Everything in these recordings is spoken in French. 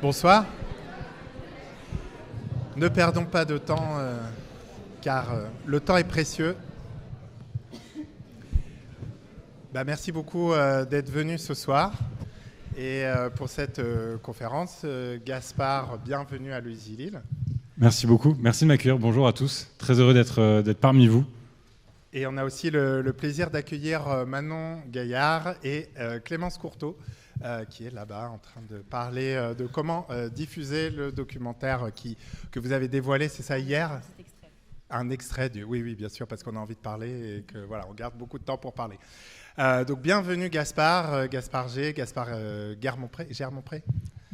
Bonsoir. Ne perdons pas de temps, car le temps est précieux. Merci beaucoup d'être venu ce soir. Et pour cette conférence, Gaspard, bienvenue à Louisy-Lille. Merci beaucoup. Merci de m'accueillir. Bonjour à tous. Très heureux d'être parmi vous. Et on a aussi le plaisir d'accueillir Manon Gaillard et Clémence Courteau, qui est là-bas en train de parler de comment diffuser le documentaire que vous avez dévoilé, c'est ça, hier ? Un extrait du... Oui, bien sûr, parce qu'on a envie de parler et que voilà, on garde beaucoup de temps pour parler. Donc bienvenue Gaspard, Gaspard G, Gaspard Germonpré.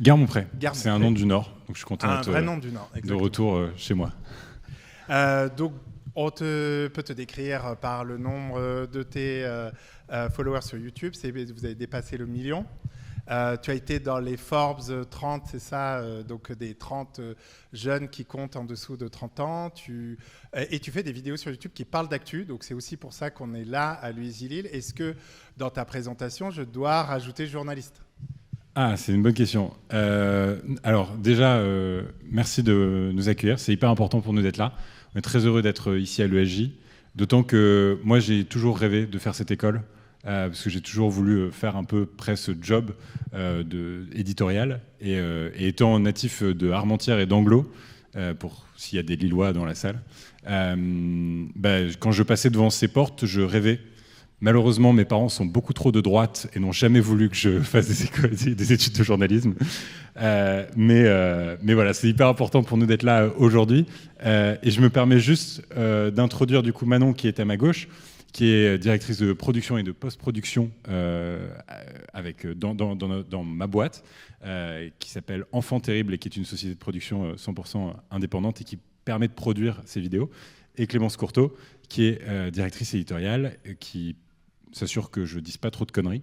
Germonpré, c'est un nom du Nord, donc je suis content d'être de retour chez moi. Donc on peut te décrire par le nombre de tes followers sur YouTube. Vous avez dépassé le million. Tu as été dans les Forbes 30, c'est ça, donc des 30 jeunes qui comptent en dessous de 30 ans. Et tu fais des vidéos sur YouTube qui parlent d'actu, donc c'est aussi pour ça qu'on est là à Louisy-Lille. Est-ce que dans ta présentation, je dois rajouter journaliste ? Ah, c'est une bonne question. Alors déjà, merci de nous accueillir. C'est hyper important pour nous d'être là. On est très heureux d'être ici à l'ESJ, d'autant que moi, j'ai toujours rêvé de faire cette école. Parce que j'ai toujours voulu faire un peu près ce job éditorial. Et étant natif de Armentières et d'Anglo, pour s'il y a des Lillois dans la salle, quand je passais devant ces portes, je rêvais. Malheureusement, mes parents sont beaucoup trop de droite et n'ont jamais voulu que je fasse des études de journalisme. Mais voilà, c'est hyper important pour nous d'être là aujourd'hui. Et je me permets juste d'introduire du coup Manon qui est à ma gauche, qui est directrice de production et de post-production dans ma boîte, qui s'appelle Enfant Terrible et qui est une société de production 100% indépendante et qui permet de produire ces vidéos. Et Clémence Courteau, qui est directrice éditoriale, qui s'assure que je ne dise pas trop de conneries,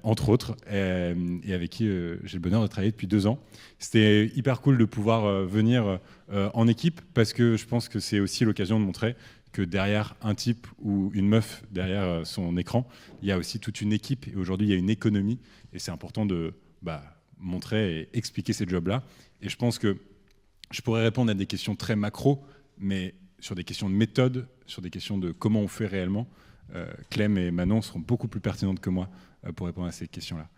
entre autres, et avec qui j'ai le bonheur de travailler depuis 2 ans. C'était hyper cool de pouvoir venir en équipe, parce que je pense que c'est aussi l'occasion de montrer que derrière un type ou une meuf, derrière son écran, il y a aussi toute une équipe. Et aujourd'hui, il y a une économie. Et c'est important de montrer et expliquer ces jobs-là. Et je pense que je pourrais répondre à des questions très macro, mais sur des questions de méthode, sur des questions de comment on fait réellement, Clem et Manon seront beaucoup plus pertinentes que moi pour répondre à ces questions-là.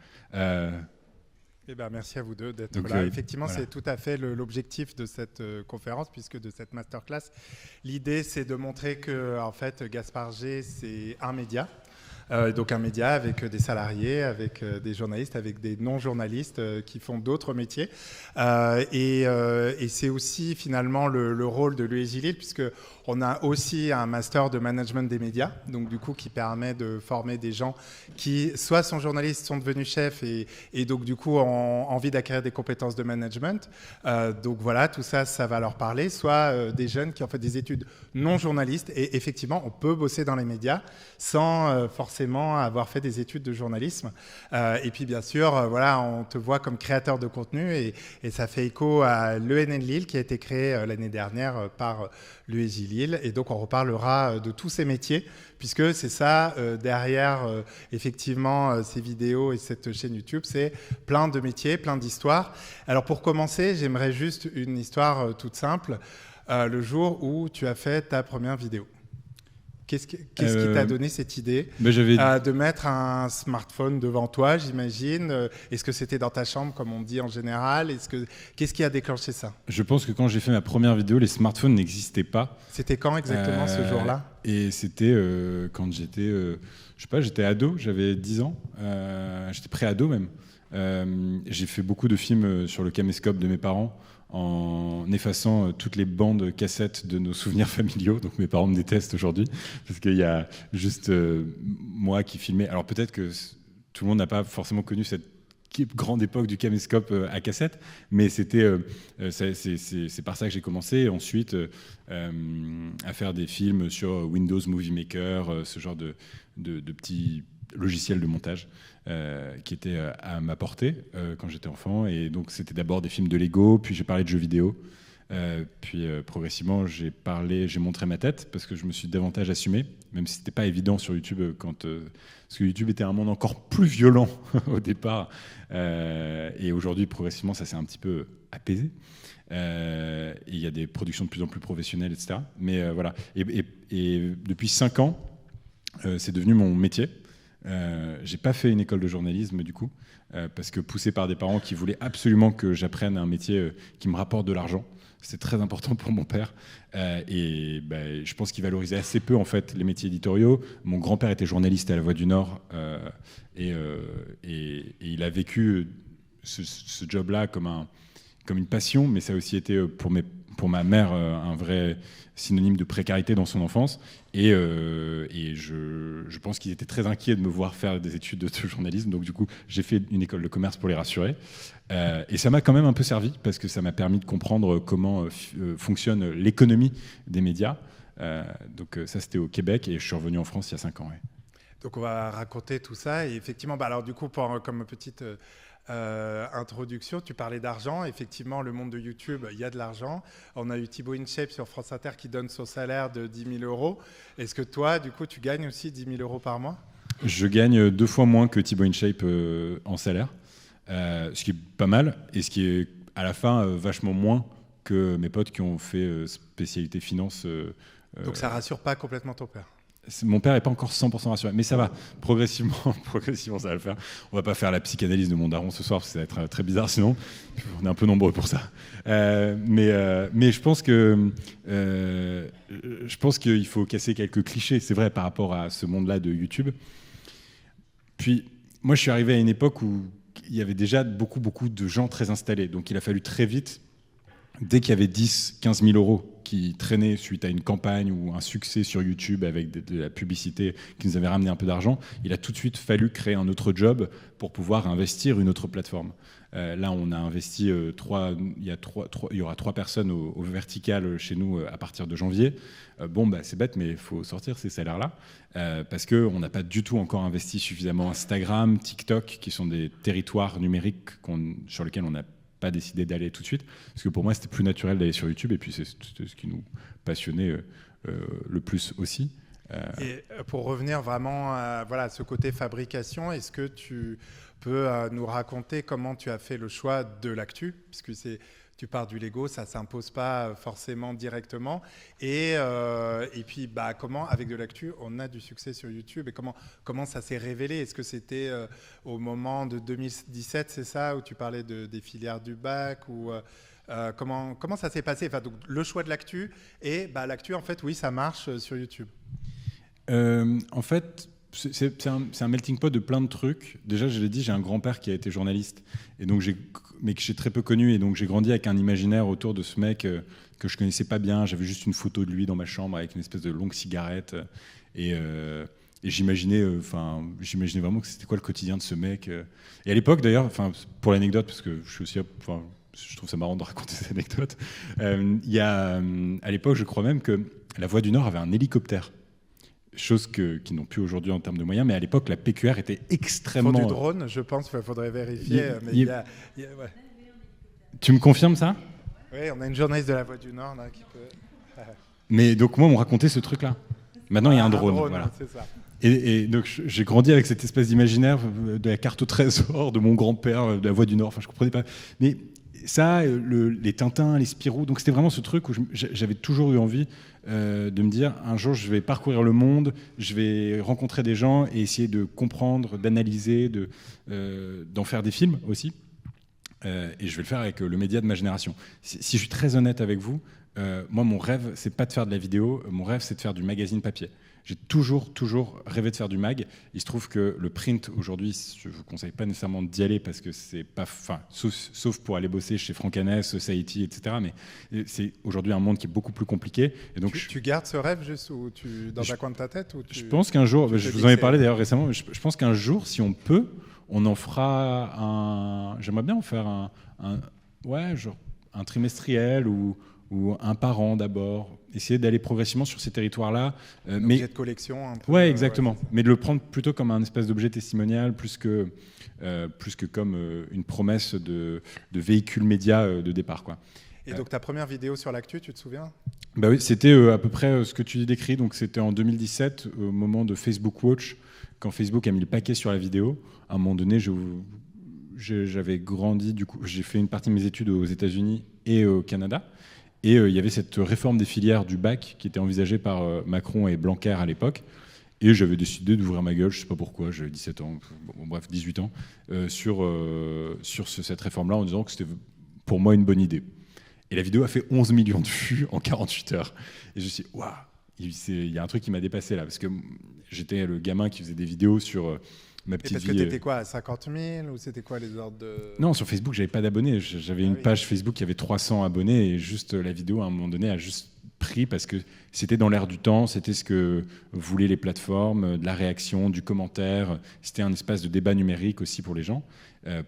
Merci à vous deux d'être là. Effectivement, voilà. C'est tout à fait l'objectif de cette conférence, puisque de cette masterclass. L'idée, c'est de montrer que, en fait, Gaspard G, c'est un média. Donc un média avec des salariés, avec des journalistes, avec des non-journalistes qui font d'autres métiers. Et c'est aussi finalement le rôle de l'UEJ-Lille, puisqu'on a aussi un master de management des médias, donc du coup qui permet de former des gens qui soit sont journalistes, sont devenus chefs et donc du coup ont envie d'acquérir des compétences de management. Donc voilà, tout ça, ça va leur parler. Soit des jeunes qui ont fait des études non journalistes et effectivement, on peut bosser dans les médias sans forcément avoir fait des études de journalisme. Et puis bien sûr, voilà, on te voit comme créateur de contenu et ça fait écho à l'ENN Lille qui a été créé l'année dernière par l'UEJ Lille. Et donc on reparlera de tous ces métiers puisque c'est ça, derrière effectivement ces vidéos et cette chaîne YouTube, c'est plein de métiers, plein d'histoires. Alors pour commencer, j'aimerais juste une histoire toute simple. Le jour où tu as fait ta première vidéo. Qu'est-ce qui t'a donné cette idée de mettre un smartphone devant toi, j'imagine? Est-ce que c'était dans ta chambre, comme on dit en général? Qu'est-ce qui a déclenché ça? Je pense que quand j'ai fait ma première vidéo, les smartphones n'existaient pas. C'était quand exactement ce jour-là? Et c'était quand j'étais, j'étais ado, j'avais 10 ans. J'étais pré-ado même. J'ai fait beaucoup de films sur le caméscope de mes parents, en effaçant toutes les bandes cassettes de nos souvenirs familiaux. Donc mes parents me détestent aujourd'hui, parce qu'il y a juste moi qui filmais. Alors peut-être que tout le monde n'a pas forcément connu cette grande époque du caméscope à cassette, mais c'était, c'est par ça que j'ai commencé. Ensuite, à faire des films sur Windows Movie Maker, ce genre de petits logiciels de montage qui étaient à ma portée quand j'étais enfant. Et donc c'était d'abord des films de Lego, puis j'ai parlé de jeux vidéo. Puis progressivement, j'ai montré ma tête parce que je me suis davantage assumé, même si c'était pas évident sur YouTube parce que YouTube était un monde encore plus violent au départ. Et aujourd'hui, progressivement, ça s'est un petit peu apaisé. Et il y a des productions de plus en plus professionnelles, etc. Mais voilà. Et depuis 5 ans, c'est devenu mon métier. J'ai pas fait une école de journalisme du coup, parce que poussé par des parents qui voulaient absolument que j'apprenne un métier qui me rapporte de l'argent. C'est très important pour mon père. Je pense qu'il valorisait assez peu en fait les métiers éditoriaux. Mon grand-père était journaliste à La Voix du Nord et il a vécu ce job-là comme une passion, mais ça a aussi été pour ma mère un vrai synonyme de précarité dans son enfance. Et je pense qu'ils étaient très inquiets de me voir faire des études de journalisme. Donc du coup, j'ai fait une école de commerce pour les rassurer. Et ça m'a quand même un peu servi parce que ça m'a permis de comprendre comment fonctionne l'économie des médias. Donc ça, c'était au Québec et je suis revenu en France il y a 5 ans. Ouais. Donc on va raconter tout ça. Et effectivement, alors du coup, comme petite... introduction, tu parlais d'argent. Effectivement, le monde de YouTube, il y a de l'argent. On a eu Thibaut InShape sur France Inter qui donne son salaire de 10 000 euros. Est-ce que toi, du coup, tu gagnes aussi 10 000 euros par mois ? Je gagne 2 fois moins que Thibaut InShape en salaire, ce qui est pas mal, et ce qui est à la fin vachement moins que mes potes qui ont fait spécialité finance. Donc ça rassure pas complètement ton père ? Mon père n'est pas encore 100% rassuré, mais ça va, progressivement ça va le faire. On va pas faire la psychanalyse de mon daron ce soir, parce que ça va être très bizarre sinon. On est un peu nombreux pour ça. Mais je pense qu'il faut casser quelques clichés, c'est vrai, par rapport à ce monde-là de YouTube. Puis, moi, je suis arrivé à une époque où il y avait déjà beaucoup de gens très installés. Donc, il a fallu très vite, dès qu'il y avait 10, 15 000 euros qui traînaient suite à une campagne ou un succès sur YouTube avec de la publicité qui nous avait ramené un peu d'argent, il a tout de suite fallu créer un autre job pour pouvoir investir une autre plateforme. Là, on a investi il y aura 3 personnes au vertical chez nous à partir de janvier. C'est bête, mais il faut sortir ces salaires-là parce qu'on n'a pas du tout encore investi suffisamment Instagram, TikTok, qui sont des territoires numériques sur lesquels on n'a pas décidé d'aller tout de suite, parce que pour moi c'était plus naturel d'aller sur YouTube, et puis c'est ce qui nous passionnait le plus aussi. Et pour revenir vraiment à ce côté fabrication, est-ce que tu peux nous raconter comment tu as fait le choix de l'actu, puisque tu pars du Lego, ça ne s'impose pas forcément directement. Et puis, comment, avec de l'actu, on a du succès sur YouTube, et comment ça s'est révélé ? Est-ce que c'était au moment de 2017, c'est ça, où tu parlais des filières du bac ou, comment ça s'est passé ? Donc, le choix de l'actu, et l'actu, en fait, oui, ça marche sur YouTube. En fait, c'est un melting pot de plein de trucs. Déjà, je l'ai dit, j'ai un grand-père qui a été journaliste, et donc mais que j'ai très peu connu, et donc j'ai grandi avec un imaginaire autour de ce mec que je connaissais pas bien. J'avais juste une photo de lui dans ma chambre avec une espèce de longue cigarette, et j'imaginais vraiment que c'était quoi le quotidien de ce mec. Et à l'époque, d'ailleurs, pour l'anecdote, parce que je suis aussi, je trouve ça marrant de raconter cette anecdote. À l'époque, je crois même que La Voix du Nord avait un hélicoptère. Chose qu'ils n'ont plus aujourd'hui en termes de moyens, mais à l'époque, la PQR était extrêmement... Pour du drone, je pense qu'il faudrait vérifier. Ouais. Tu me confirmes ça ? Oui, on a une journaliste de La Voix du Nord là, qui peut... Mais donc, moi, on me racontait ce truc-là. Maintenant, il y a un drone. Voilà. C'est ça. Et donc, j'ai grandi avec cette espèce d'imaginaire de la carte au trésor, de mon grand-père, de La Voix du Nord. Je ne comprenais pas. Mais ça, les Tintins, les Spirou, donc c'était vraiment ce truc où j'avais toujours eu envie de me dire, un jour je vais parcourir le monde, je vais rencontrer des gens et essayer de comprendre, d'analyser, d'en faire des films aussi. Et je vais le faire avec le média de ma génération. Si je suis très honnête avec vous, moi mon rêve c'est pas de faire de la vidéo, mon rêve c'est de faire du magazine papier. J'ai toujours rêvé de faire du mag. Il se trouve que le print aujourd'hui, je ne vous conseille pas nécessairement d'y aller parce que c'est pas, sauf pour aller bosser chez Franck Hanès, Society, etc. Mais c'est aujourd'hui un monde qui est beaucoup plus compliqué. Et donc tu gardes ce rêve juste dans un coin de ta tête ou je pense qu'un jour, je vous en ai parlé d'ailleurs récemment. Je pense qu'un jour, si on peut, on en fera un. J'aimerais bien en faire un trimestriel ou un par an d'abord, essayer d'aller progressivement sur ces territoires-là. Mais objet de collection un peu. Ouais, exactement. Mais de le prendre plutôt comme un espèce d'objet testimonial, plus que comme une promesse de véhicule média de départ, quoi. Et donc ta première vidéo sur l'actu, tu te souviens ? Bah oui, c'était à peu près ce que tu décris. Donc c'était en 2017, au moment de Facebook Watch, quand Facebook a mis le paquet sur la vidéo. À un moment donné, j'avais grandi, du coup, j'ai fait une partie de mes études aux États-Unis et au Canada. Et il y avait cette réforme des filières du bac qui était envisagée par Macron et Blanquer à l'époque. Et j'avais décidé d'ouvrir ma gueule, je ne sais pas pourquoi, j'avais 17 ans, bref, 18 ans, sur cette réforme-là, en disant que c'était pour moi une bonne idée. Et la vidéo a fait 11 millions de vues en 48 heures. Et je me suis dit, waouh, il y a un truc qui m'a dépassé là, parce que j'étais le gamin qui faisait des vidéos sur ma petite vie. Parce que t'étais quoi, à 50 000 ou c'était quoi les ordres de... Non, sur Facebook, j'avais pas d'abonnés. J'avais une page Facebook qui avait 300 abonnés et juste la vidéo, à un moment donné, a juste pris parce que c'était dans l'air du temps, c'était ce que voulaient les plateformes, de la réaction, du commentaire. C'était un espace de débat numérique aussi pour les gens,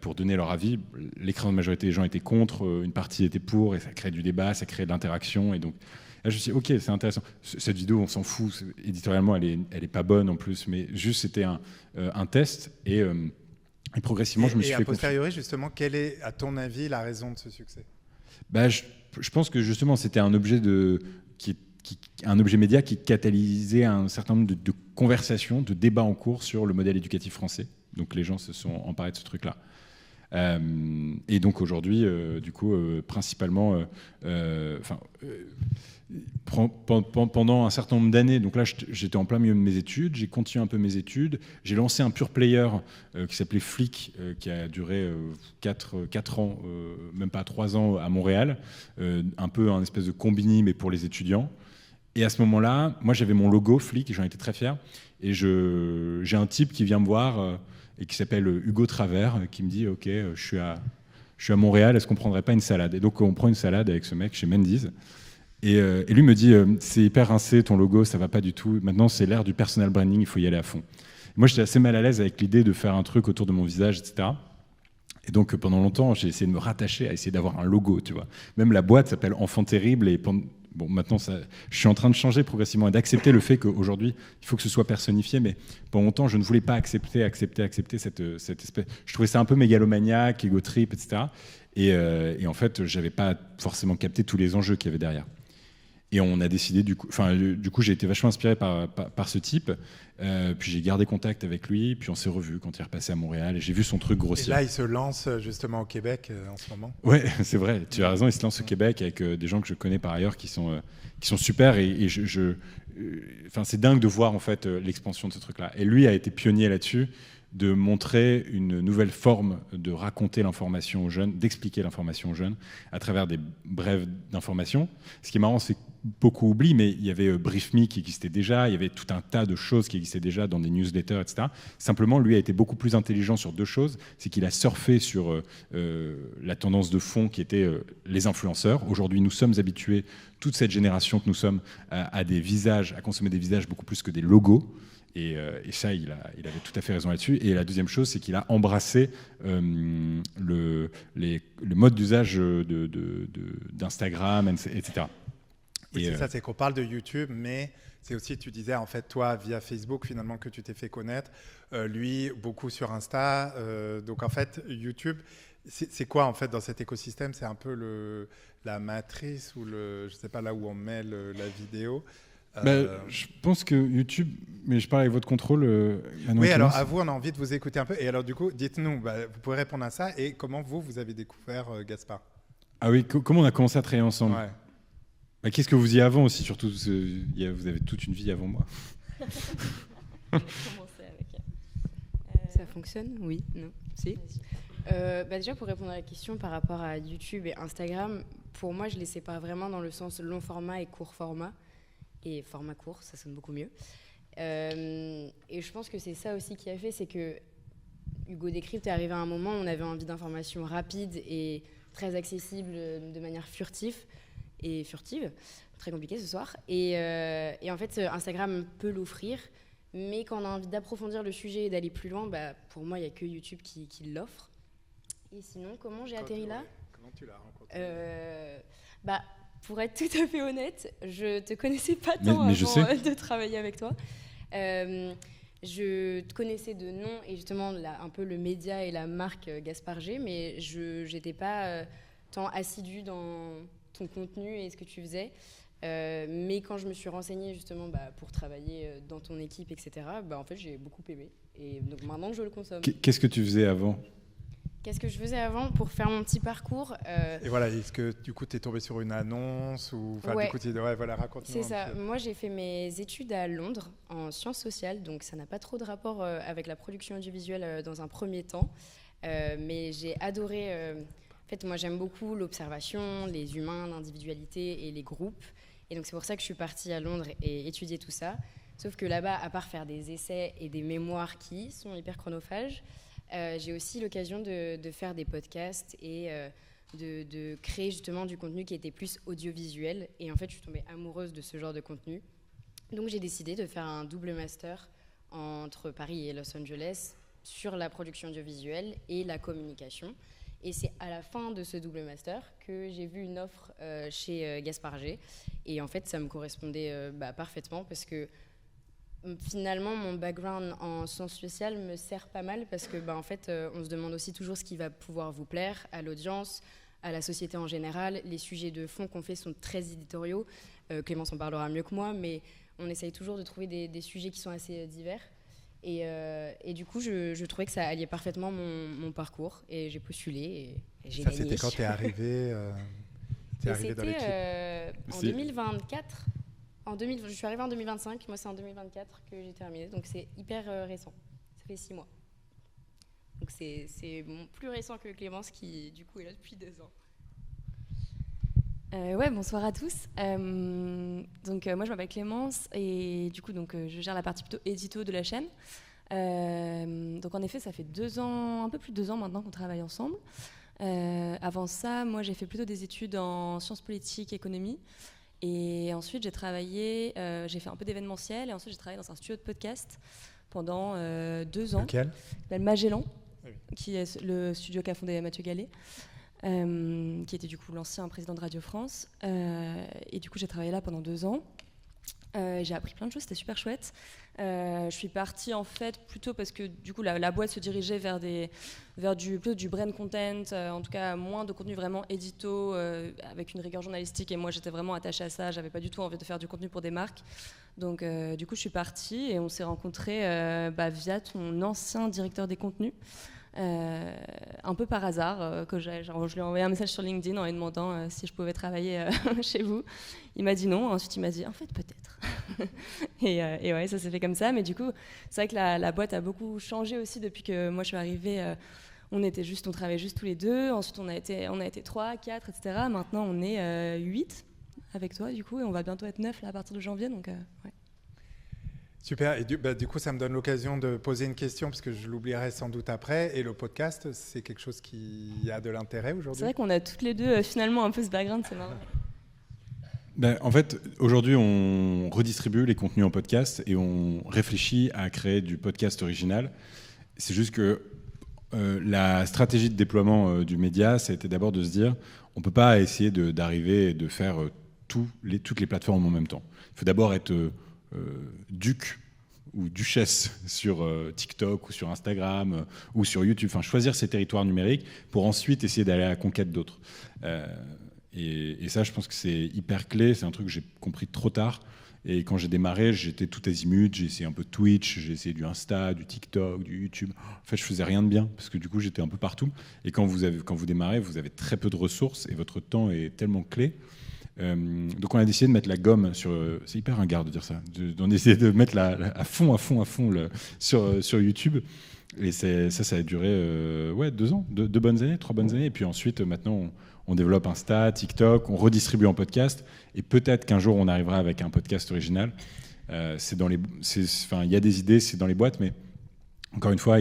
pour donner leur avis. L'écrasante majorité des gens étaient contre, une partie était pour, et ça crée du débat, ça crée de l'interaction. Et donc, là, je me suis dit, ok, c'est intéressant. Cette vidéo, on s'en fout. Éditorialement, elle est pas bonne en plus, mais juste, c'était un test. Et progressivement, je me suis fait... Et a posteriori, justement, quelle est, à ton avis, la raison de ce succès ? Je pense que, justement, c'était un objet un objet média qui catalysait un certain nombre de conversations, de débats en cours sur le modèle éducatif français. Donc, les gens se sont emparés de ce truc-là. Et donc aujourd'hui, du coup, principalement, pendant un certain nombre d'années, donc là j'étais en plein milieu de mes études, j'ai continué un peu mes études, j'ai lancé un pure player qui s'appelait Flick, qui a duré 4 ans, même pas 3 ans à Montréal, un peu un espèce de combini mais pour les étudiants. Et à ce moment-là, moi j'avais mon logo Flick et j'en étais très fier. Et j'ai un type qui vient me voir et qui s'appelle Hugo Travers, qui me dit « Ok, je suis à Montréal, est-ce qu'on prendrait pas une salade ?» Et donc on prend une salade avec ce mec chez Mendy's. Et lui me dit « C'est hyper rincé, ton logo, ça va pas du tout. Maintenant, c'est l'ère du personal branding, il faut y aller à fond. » Moi, j'étais assez mal à l'aise avec l'idée de faire un truc autour de mon visage, etc. Et donc pendant longtemps, j'ai essayé de me rattacher à essayer d'avoir un logo, tu vois. Même la boîte s'appelle Enfant Terrible et bon, maintenant, je suis en train de changer progressivement et d'accepter le fait qu'aujourd'hui, il faut que ce soit personnifié. Mais pendant longtemps, je ne voulais pas accepter cette espèce... Je trouvais ça un peu mégalomaniaque, égo trip, etc. Et en fait, je n'avais pas forcément capté tous les enjeux qu'il y avait derrière. Et on a décidé, du coup, j'ai été vachement inspiré par ce type. Puis j'ai gardé contact avec lui. Puis on s'est revus quand il est repassé à Montréal. Et j'ai vu son truc grossir. Et là, il se lance justement au Québec en ce moment. Ouais, c'est vrai. Tu as raison. Il se lance au Québec avec des gens que je connais par ailleurs qui sont super. Et c'est dingue de voir en fait l'expansion de ce truc-là. Et lui a été pionnier là-dessus, de montrer une nouvelle forme de raconter l'information aux jeunes, d'expliquer l'information aux jeunes à travers des brèves d'informations. Ce qui est marrant, c'est que beaucoup oublient, mais il y avait BriefMe qui existait déjà, il y avait tout un tas de choses qui existaient déjà dans des newsletters, etc. Simplement, lui a été beaucoup plus intelligent sur 2 choses. C'est qu'il a surfé sur la tendance de fond qui était les influenceurs. Aujourd'hui, nous sommes habitués, toute cette génération que nous sommes, à des visages, à consommer des visages beaucoup plus que des logos. Et ça, il avait tout à fait raison là-dessus. Et la deuxième chose, c'est qu'il a embrassé le mode d'usage d'Instagram, etc. Oui, c'est ça, c'est qu'on parle de YouTube, mais c'est aussi, tu disais, en fait, toi, via Facebook, finalement, que tu t'es fait connaître. Lui, beaucoup sur Insta. Donc, en fait, YouTube, c'est quoi, en fait, dans cet écosystème ? C'est un peu la matrice ou je sais pas, là où on met la vidéo. Je pense que YouTube, mais je parle avec votre contrôle. Oui, alors à vous, on a envie de vous écouter un peu. Et alors du coup, dites-nous, vous pouvez répondre à ça. Et comment vous avez découvert Gaspard ? Ah oui, comment on a commencé à travailler ensemble ? Ouais. Qu'est-ce que vous y avant aussi, surtout vous avez toute une vie avant moi. Ça fonctionne ? Oui, non, si. Déjà pour répondre à la question par rapport à YouTube et Instagram, pour moi, je les sépare vraiment dans le sens long format et court format. Et format court, ça sonne beaucoup mieux. Et je pense que c'est ça aussi qui a fait, c'est que Hugo Décrypte est arrivé à un moment où on avait envie d'informations rapides et très accessibles de manière furtive. Très compliqué ce soir. Et en fait, Instagram peut l'offrir, mais quand on a envie d'approfondir le sujet et d'aller plus loin, pour moi, il n'y a que YouTube qui l'offre. Et sinon, comment j'ai atterri là ? Comment tu l'as rencontré ? Pour être tout à fait honnête, je te connaissais pas tant avant de travailler avec toi. Je te connaissais de nom et justement un peu le média et la marque Gaspard G, mais je n'étais pas tant assidue dans ton contenu et ce que tu faisais. Mais quand je me suis renseignée justement pour travailler dans ton équipe, etc., en fait, j'ai beaucoup aimé. Et donc maintenant, je le consomme. Qu'est-ce que tu faisais avant ? Qu'est-ce que je faisais avant pour faire mon petit parcours Et voilà, est-ce que du coup tu es tombé sur une annonce ou ouais. Du coup voilà, raconte-nous. C'est ça. Moi, j'ai fait mes études à Londres en sciences sociales, donc ça n'a pas trop de rapport avec la production audiovisuelle dans un premier temps, mais j'ai adoré. En fait, moi, j'aime beaucoup l'observation, les humains, l'individualité et les groupes, et donc c'est pour ça que je suis partie à Londres et étudier tout ça. Sauf que là-bas, à part faire des essais et des mémoires qui sont hyper chronophages, j'ai aussi l'occasion de faire des podcasts et de créer justement du contenu qui était plus audiovisuel. Et en fait, je suis tombée amoureuse de ce genre de contenu. Donc, j'ai décidé de faire un double master entre Paris et Los Angeles sur la production audiovisuelle et la communication. Et c'est à la fin de ce double master que j'ai vu une offre chez Gaspard G. Et en fait, ça me correspondait parfaitement parce que finalement, mon background en sciences sociales me sert pas mal parce que, en fait, on se demande aussi toujours ce qui va pouvoir vous plaire à l'audience, à la société en général. Les sujets de fond qu'on fait sont très éditoriaux. Clémence en parlera mieux que moi, mais on essaye toujours de trouver des sujets qui sont assez divers. Et du coup, je trouvais que ça alliait parfaitement mon parcours. Et j'ai postulé et j'ai gagné. Ça, c'était quand tu es arrivée dans l'équipe en 2024. Je suis arrivée en 2025, moi c'est en 2024 que j'ai terminé, donc c'est hyper récent, ça fait 6 mois. Donc c'est plus récent que Clémence qui du coup est là depuis 2 ans. Bonsoir à tous. Donc moi je m'appelle Clémence et du coup je gère la partie plutôt édito de la chaîne. Donc en effet ça fait 2 ans, un peu plus de 2 ans maintenant qu'on travaille ensemble. Avant ça, moi j'ai fait plutôt des études en sciences politiques, économie. Et ensuite, j'ai fait un peu d'événementiel et ensuite j'ai travaillé dans un studio de podcast pendant 2 ans. Lequel ? Qui s'appelle Magellan, oui. Qui est le studio qu'a fondé Mathieu Gallet, qui était du coup l'ancien président de Radio France. Et du coup, j'ai travaillé là pendant 2 ans. J'ai appris plein de choses, c'était super chouette. Je suis partie en fait plutôt parce que du coup la boîte se dirigeait vers plutôt du brand content, en tout cas moins de contenu vraiment édito avec une rigueur journalistique, et moi j'étais vraiment attachée à ça, j'avais pas du tout envie de faire du contenu pour des marques. Donc du coup je suis partie et on s'est rencontrés via ton ancien directeur des contenus. Un peu par hasard, je lui ai envoyé un message sur LinkedIn en lui demandant si je pouvais travailler chez vous. Il m'a dit non, ensuite il m'a dit en fait peut-être. et ouais, ça s'est fait comme ça, mais du coup c'est vrai que la boîte a beaucoup changé aussi depuis que moi je suis arrivée. On travaillait juste tous les deux, ensuite on a été 3, 4, etc. Maintenant on est 8 avec toi du coup, et on va bientôt être 9 là, à partir de janvier, donc ouais. Super, et du coup ça me donne l'occasion de poser une question parce que je l'oublierai sans doute après, et le podcast c'est quelque chose qui a de l'intérêt aujourd'hui ? C'est vrai qu'on a toutes les deux finalement un peu ce background, c'est marrant. En fait, aujourd'hui on redistribue les contenus en podcast et on réfléchit à créer du podcast original. C'est juste que la stratégie de déploiement du média, ça a été d'abord de se dire on ne peut pas essayer d'arriver et de faire toutes les plateformes en même temps. Il faut d'abord être duc ou duchesse sur TikTok ou sur Instagram ou sur YouTube, enfin choisir ses territoires numériques pour ensuite essayer d'aller à la conquête d'autres. Et ça, je pense que c'est hyper clé, c'est un truc que j'ai compris trop tard. Et quand j'ai démarré, j'étais tout azimut, j'ai essayé un peu de Twitch, j'ai essayé du Insta, du TikTok, du YouTube. En fait, je faisais rien de bien parce que du coup, j'étais un peu partout. Et quand vous démarrez, vous avez très peu de ressources et votre temps est tellement clé. Donc on a décidé de mettre la gomme sur... C'est hyper ringard de dire ça. On a essayé de mettre à fond sur YouTube. Et ça a duré 2 ans, 2 bonnes années, 3 bonnes années. Et puis ensuite, maintenant, on développe Insta, TikTok, on redistribue en podcast. Et peut-être qu'un jour, on arrivera avec un podcast original. Il y a des idées, c'est dans les boîtes, mais encore une fois,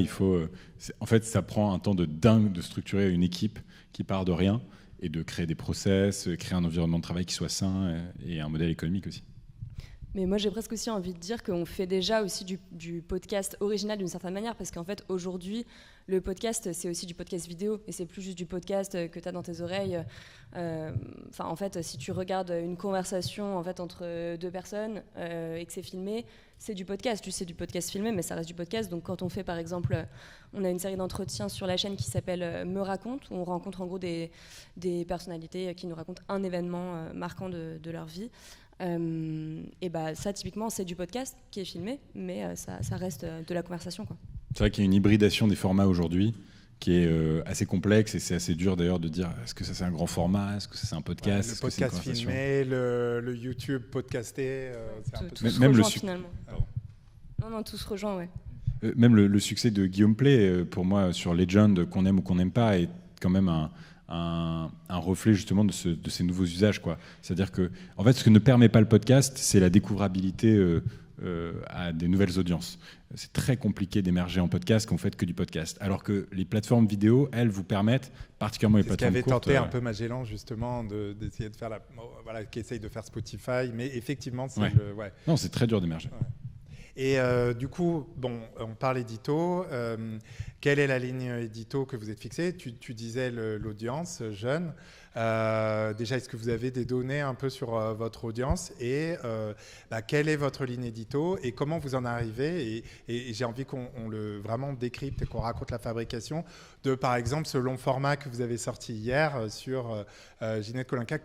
en fait, ça prend un temps de dingue de structurer une équipe qui part de rien et de créer des process, créer un environnement de travail qui soit sain et un modèle économique aussi. Mais moi, j'ai presque aussi envie de dire qu'on fait déjà aussi du podcast original d'une certaine manière, parce qu'en fait, aujourd'hui, le podcast, c'est aussi du podcast vidéo, et c'est plus juste du podcast que tu as dans tes oreilles. En fait, si tu regardes une conversation en fait, entre deux personnes et que c'est filmé, c'est du podcast. C'est du podcast filmé, mais ça reste du podcast. Donc quand on fait, par exemple, on a une série d'entretiens sur la chaîne qui s'appelle Me Raconte, où on rencontre en gros des personnalités qui nous racontent un événement marquant de leur vie. Et bah, ça, typiquement, c'est du podcast qui est filmé, mais ça reste de la conversation, quoi. C'est vrai qu'il y a une hybridation des formats aujourd'hui qui est assez complexe, et c'est assez dur d'ailleurs de dire est-ce que ça c'est un grand format, est-ce que ça c'est un podcast, le podcast filmé, le YouTube podcasté, c'est un peu tout se rejoint finalement. Non, tout se rejoint, ouais. Même le succès de Guillaume Play, pour moi, sur Legend, qu'on aime ou qu'on n'aime pas, est quand même un reflet justement de ces nouveaux usages, quoi. C'est-à-dire que, en fait, ce que ne permet pas le podcast, c'est la découvrabilité à des nouvelles audiences. C'est très compliqué d'émerger en podcast quand vous faites que du podcast. Alors que les plateformes vidéo, elles, vous permettent, particulièrement les plateformes courtes... C'est ce qu'avait tenté un peu Magellan, justement, d'essayer de faire qui essaye de faire Spotify, mais effectivement, c'est Non, c'est très dur d'émerger. Ouais. Et du coup, on parle édito. Quelle est la ligne édito que vous êtes fixée ? Tu disais l'audience jeune. Déjà, est-ce que vous avez des données un peu sur votre audience ? Et quelle est votre ligne édito ? Et comment vous en arrivez ? Et j'ai envie qu'on le vraiment décrypte et qu'on raconte la fabrication de, par exemple, ce long format que vous avez sorti hier sur Ginette Kolinka.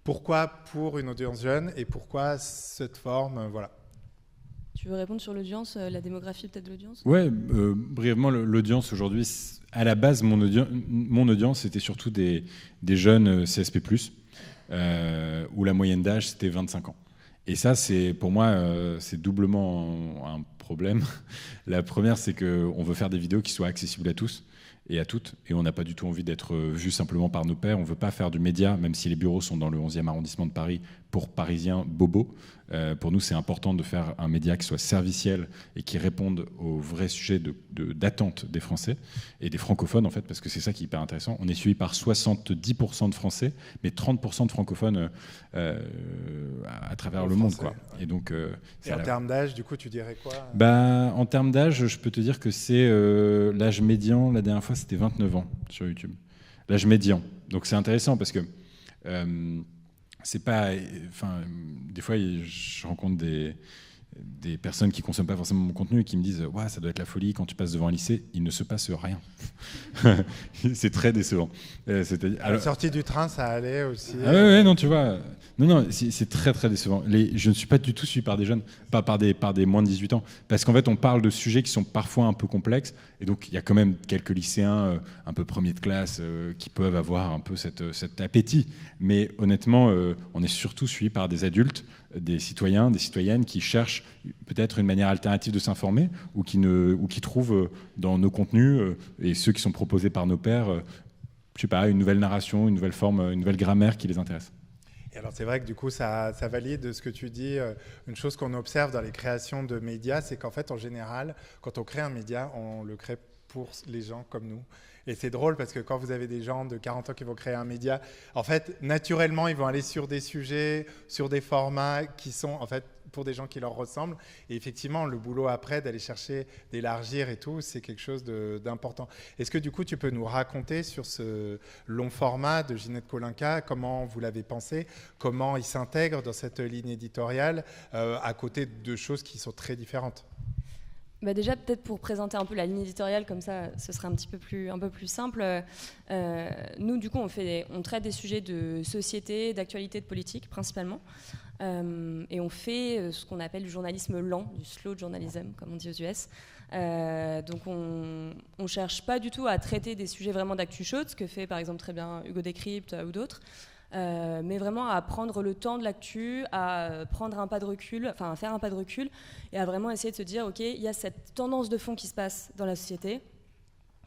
Pourquoi pour une audience jeune et pourquoi cette forme ? Voilà. Tu veux répondre sur l'audience, la démographie peut-être de l'audience ? Ouais, brièvement, l'audience aujourd'hui, à la base, mon audience, c'était surtout des jeunes CSP+, où la moyenne d'âge, c'était 25 ans. Et ça, pour moi, c'est doublement un problème. La première, c'est qu'on veut faire des vidéos qui soient accessibles à tous et à toutes, et on n'a pas du tout envie d'être vu simplement par nos pairs. On ne veut pas faire du média, même si les bureaux sont dans le 11e arrondissement de Paris, pour Parisiens bobos. Pour nous, c'est important de faire un média qui soit serviciel et qui réponde aux vrais sujets d'attente des Français et des francophones, en fait, parce que c'est ça qui est hyper intéressant. On est suivi par 70% de Français, mais 30% de francophones à travers le monde, quoi. Et donc, et en termes d'âge, du coup, tu dirais quoi ? En termes d'âge, je peux te dire que c'est l'âge médian, la dernière fois, c'était 29 ans sur YouTube. L'âge médian. Donc c'est intéressant parce que c'est pas... des fois, je rencontre des personnes qui consomment pas forcément mon contenu et qui me disent « Ouais, ça doit être la folie, quand tu passes devant un lycée, il ne se passe rien. » C'est très décevant. À la sortie du train, ça allait aussi. Ah ouais, non, tu vois. Non, c'est très, très décevant. Je ne suis pas du tout suivi par des jeunes, pas par des moins de 18 ans. Parce qu'en fait, on parle de sujets qui sont parfois un peu complexes. Et donc, il y a quand même quelques lycéens un peu premiers de classe qui peuvent avoir un peu cet appétit. Mais honnêtement, on est surtout suivi par des adultes, des citoyens, des citoyennes qui cherchent peut-être une manière alternative de s'informer ou qui trouvent dans nos contenus et ceux qui sont proposés par nos pairs, je sais pas, une nouvelle narration, une nouvelle forme, une nouvelle grammaire qui les intéresse. Et alors c'est vrai que du coup ça valide ce que tu dis. Une chose qu'on observe dans les créations de médias, c'est qu'en fait en général, quand on crée un média, on le crée pour les gens comme nous. Et c'est drôle parce que quand vous avez des gens de 40 ans qui vont créer un média, en fait, naturellement, ils vont aller sur des sujets, sur des formats qui sont, en fait, pour des gens qui leur ressemblent. Et effectivement, le boulot après, d'aller chercher, d'élargir et tout, c'est quelque chose d'important. Est-ce que du coup, tu peux nous raconter sur ce long format de Ginette Kolinka, comment vous l'avez pensé, comment il s'intègre dans cette ligne éditoriale, à côté de choses qui sont très différentes ? Déjà, peut-être pour présenter un peu la ligne éditoriale, comme ça, ce sera un peu plus simple. Nous, du coup, on traite des sujets de société, d'actualité, de politique, principalement. Et on fait ce qu'on appelle du journalisme lent, du slow journalism, comme on dit aux US. Donc, on ne cherche pas du tout à traiter des sujets vraiment d'actu chaude, ce que fait, par exemple, très bien Hugo Décrypte ou d'autres. Mais vraiment à prendre le temps de l'actu, à prendre un pas de recul, enfin à faire un pas de recul et à vraiment essayer de se dire ok, il y a cette tendance de fond qui se passe dans la société,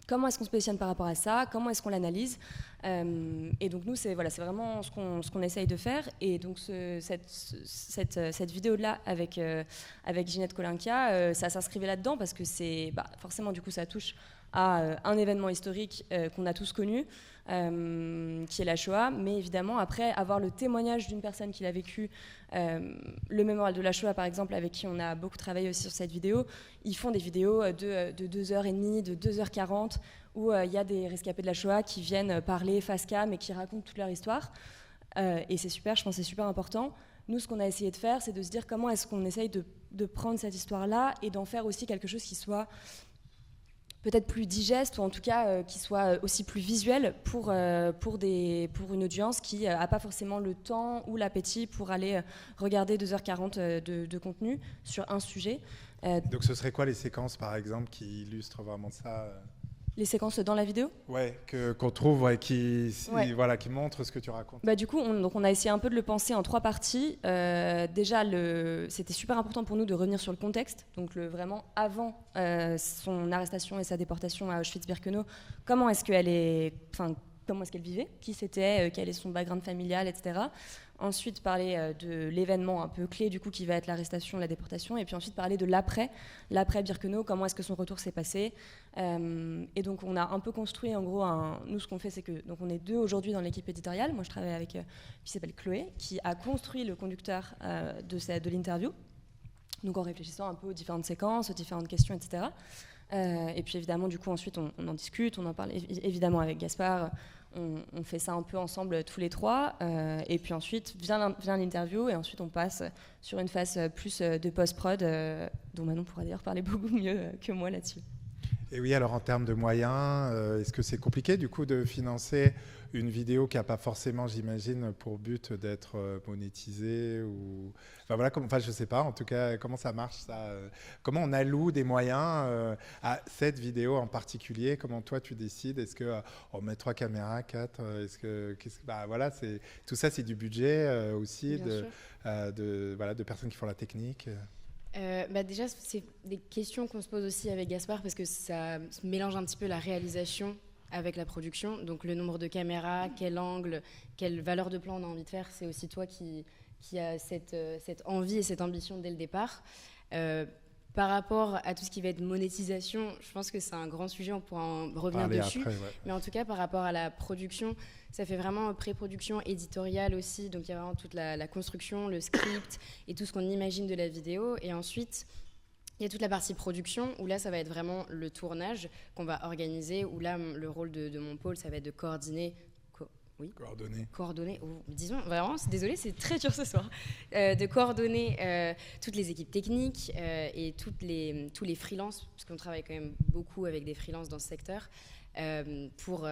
comment est-ce qu'on se positionne par rapport à ça, comment est-ce qu'on l'analyse, et donc nous c'est vraiment ce qu'on essaye de faire. Et donc cette vidéo là avec Ginette Kolinka, ça s'inscrivait là-dedans parce que c'est forcément du coup ça touche à un événement historique qu'on a tous connu, qui est la Shoah, mais évidemment après avoir le témoignage d'une personne qui l'a vécu, le mémorial de la Shoah par exemple, avec qui on a beaucoup travaillé aussi sur cette vidéo, ils font des vidéos de 2h30, de 2h40, où il y a des rescapés de la Shoah qui viennent parler face cam et qui racontent toute leur histoire. Et c'est super, je pense que c'est super important. Nous, ce qu'on a essayé de faire, c'est de se dire comment est-ce qu'on essaye de prendre cette histoire-là et d'en faire aussi quelque chose qui soit peut-être plus digeste, ou en tout cas qui soit aussi plus visuel pour une audience qui n'a pas forcément le temps ou l'appétit pour aller regarder 2h40 de contenu sur un sujet. Donc ce serait quoi les séquences, par exemple, qui illustrent vraiment ça Les séquences dans la vidéo ? Ouais, qu'on trouve, qui montrent ce que tu racontes. Du coup, on a essayé un peu de le penser en 3 parties. Déjà, c'était super important pour nous de revenir sur le contexte, donc vraiment avant son arrestation et sa déportation à Auschwitz-Birkenau. Comment est-ce qu'elle vivait, qui c'était, quel est son background familial, etc. Ensuite, parler de l'événement un peu clé, du coup, qui va être l'arrestation, la déportation, et puis ensuite parler de l'après Birkenau, comment est-ce que son retour s'est passé. Et donc, on a un peu construit, en gros, nous, ce qu'on fait, c'est que donc on est 2 aujourd'hui dans l'équipe éditoriale. Moi, je travaille avec qui s'appelle Chloé, qui a construit le conducteur de l'interview, donc en réfléchissant un peu aux différentes séquences, aux différentes questions, etc. Et puis, évidemment, du coup, ensuite, on en discute, on en parle évidemment avec Gaspard. On fait ça un peu ensemble tous les 3, et puis ensuite vient l'interview, et ensuite on passe sur une phase plus de post-prod, dont Manon pourra d'ailleurs parler beaucoup mieux que moi là-dessus. Et oui, alors en termes de moyens, est-ce que c'est compliqué du coup de financer une vidéo qui n'a pas forcément, j'imagine, pour but d'être monétisée ou... je sais pas, en tout cas, comment ça marche ça comment on alloue des moyens à cette vidéo en particulier? Comment toi tu décides? Est-ce qu'on met 3 caméras, 4 tout ça c'est du budget aussi de personnes qui font la technique. Déjà, c'est des questions qu'on se pose aussi avec Gaspard, parce que ça mélange un petit peu la réalisation avec la production. Donc le nombre de caméras, quel angle, quelle valeur de plan on a envie de faire, c'est aussi toi qui a cette envie et cette ambition dès le départ. Par rapport à tout ce qui va être monétisation, je pense que c'est un grand sujet, on pourra en revenir dessus. Après, ouais. Mais en tout cas, par rapport à la production, ça fait vraiment pré-production éditoriale aussi. Donc il y a vraiment toute la construction, le script et tout ce qu'on imagine de la vidéo. Et ensuite, il y a toute la partie production, où là, ça va être vraiment le tournage qu'on va organiser, où là, le rôle de mon pôle, ça va être de coordonner. Coordonner. Disons, vraiment, désolée, c'est très dur ce soir. De coordonner toutes les équipes techniques et tous les freelances, parce qu'on travaille quand même beaucoup avec des freelances dans ce secteur, pour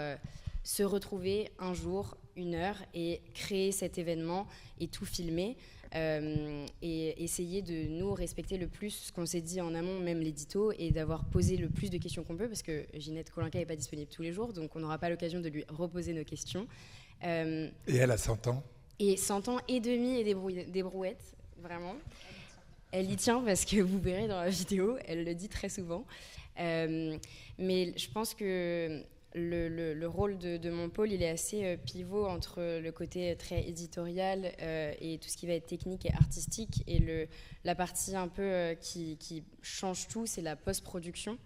se retrouver un jour, 1 heure, et créer cet événement et tout filmer. Et essayer de nous respecter le plus ce qu'on s'est dit en amont, même l'édito, et d'avoir posé le plus de questions qu'on peut, parce que Ginette Kolinka n'est pas disponible tous les jours, donc on n'aura pas l'occasion de lui reposer nos questions. Et elle a 100 ans. Et 100 ans et demi, et des brouettes, vraiment. Elle y tient, parce que vous verrez dans la vidéo, elle le dit très souvent. Mais je pense que le rôle de mon pôle, il est assez pivot entre le côté très éditorial et tout ce qui va être technique et artistique, et la partie un peu qui change tout, c'est la post-production.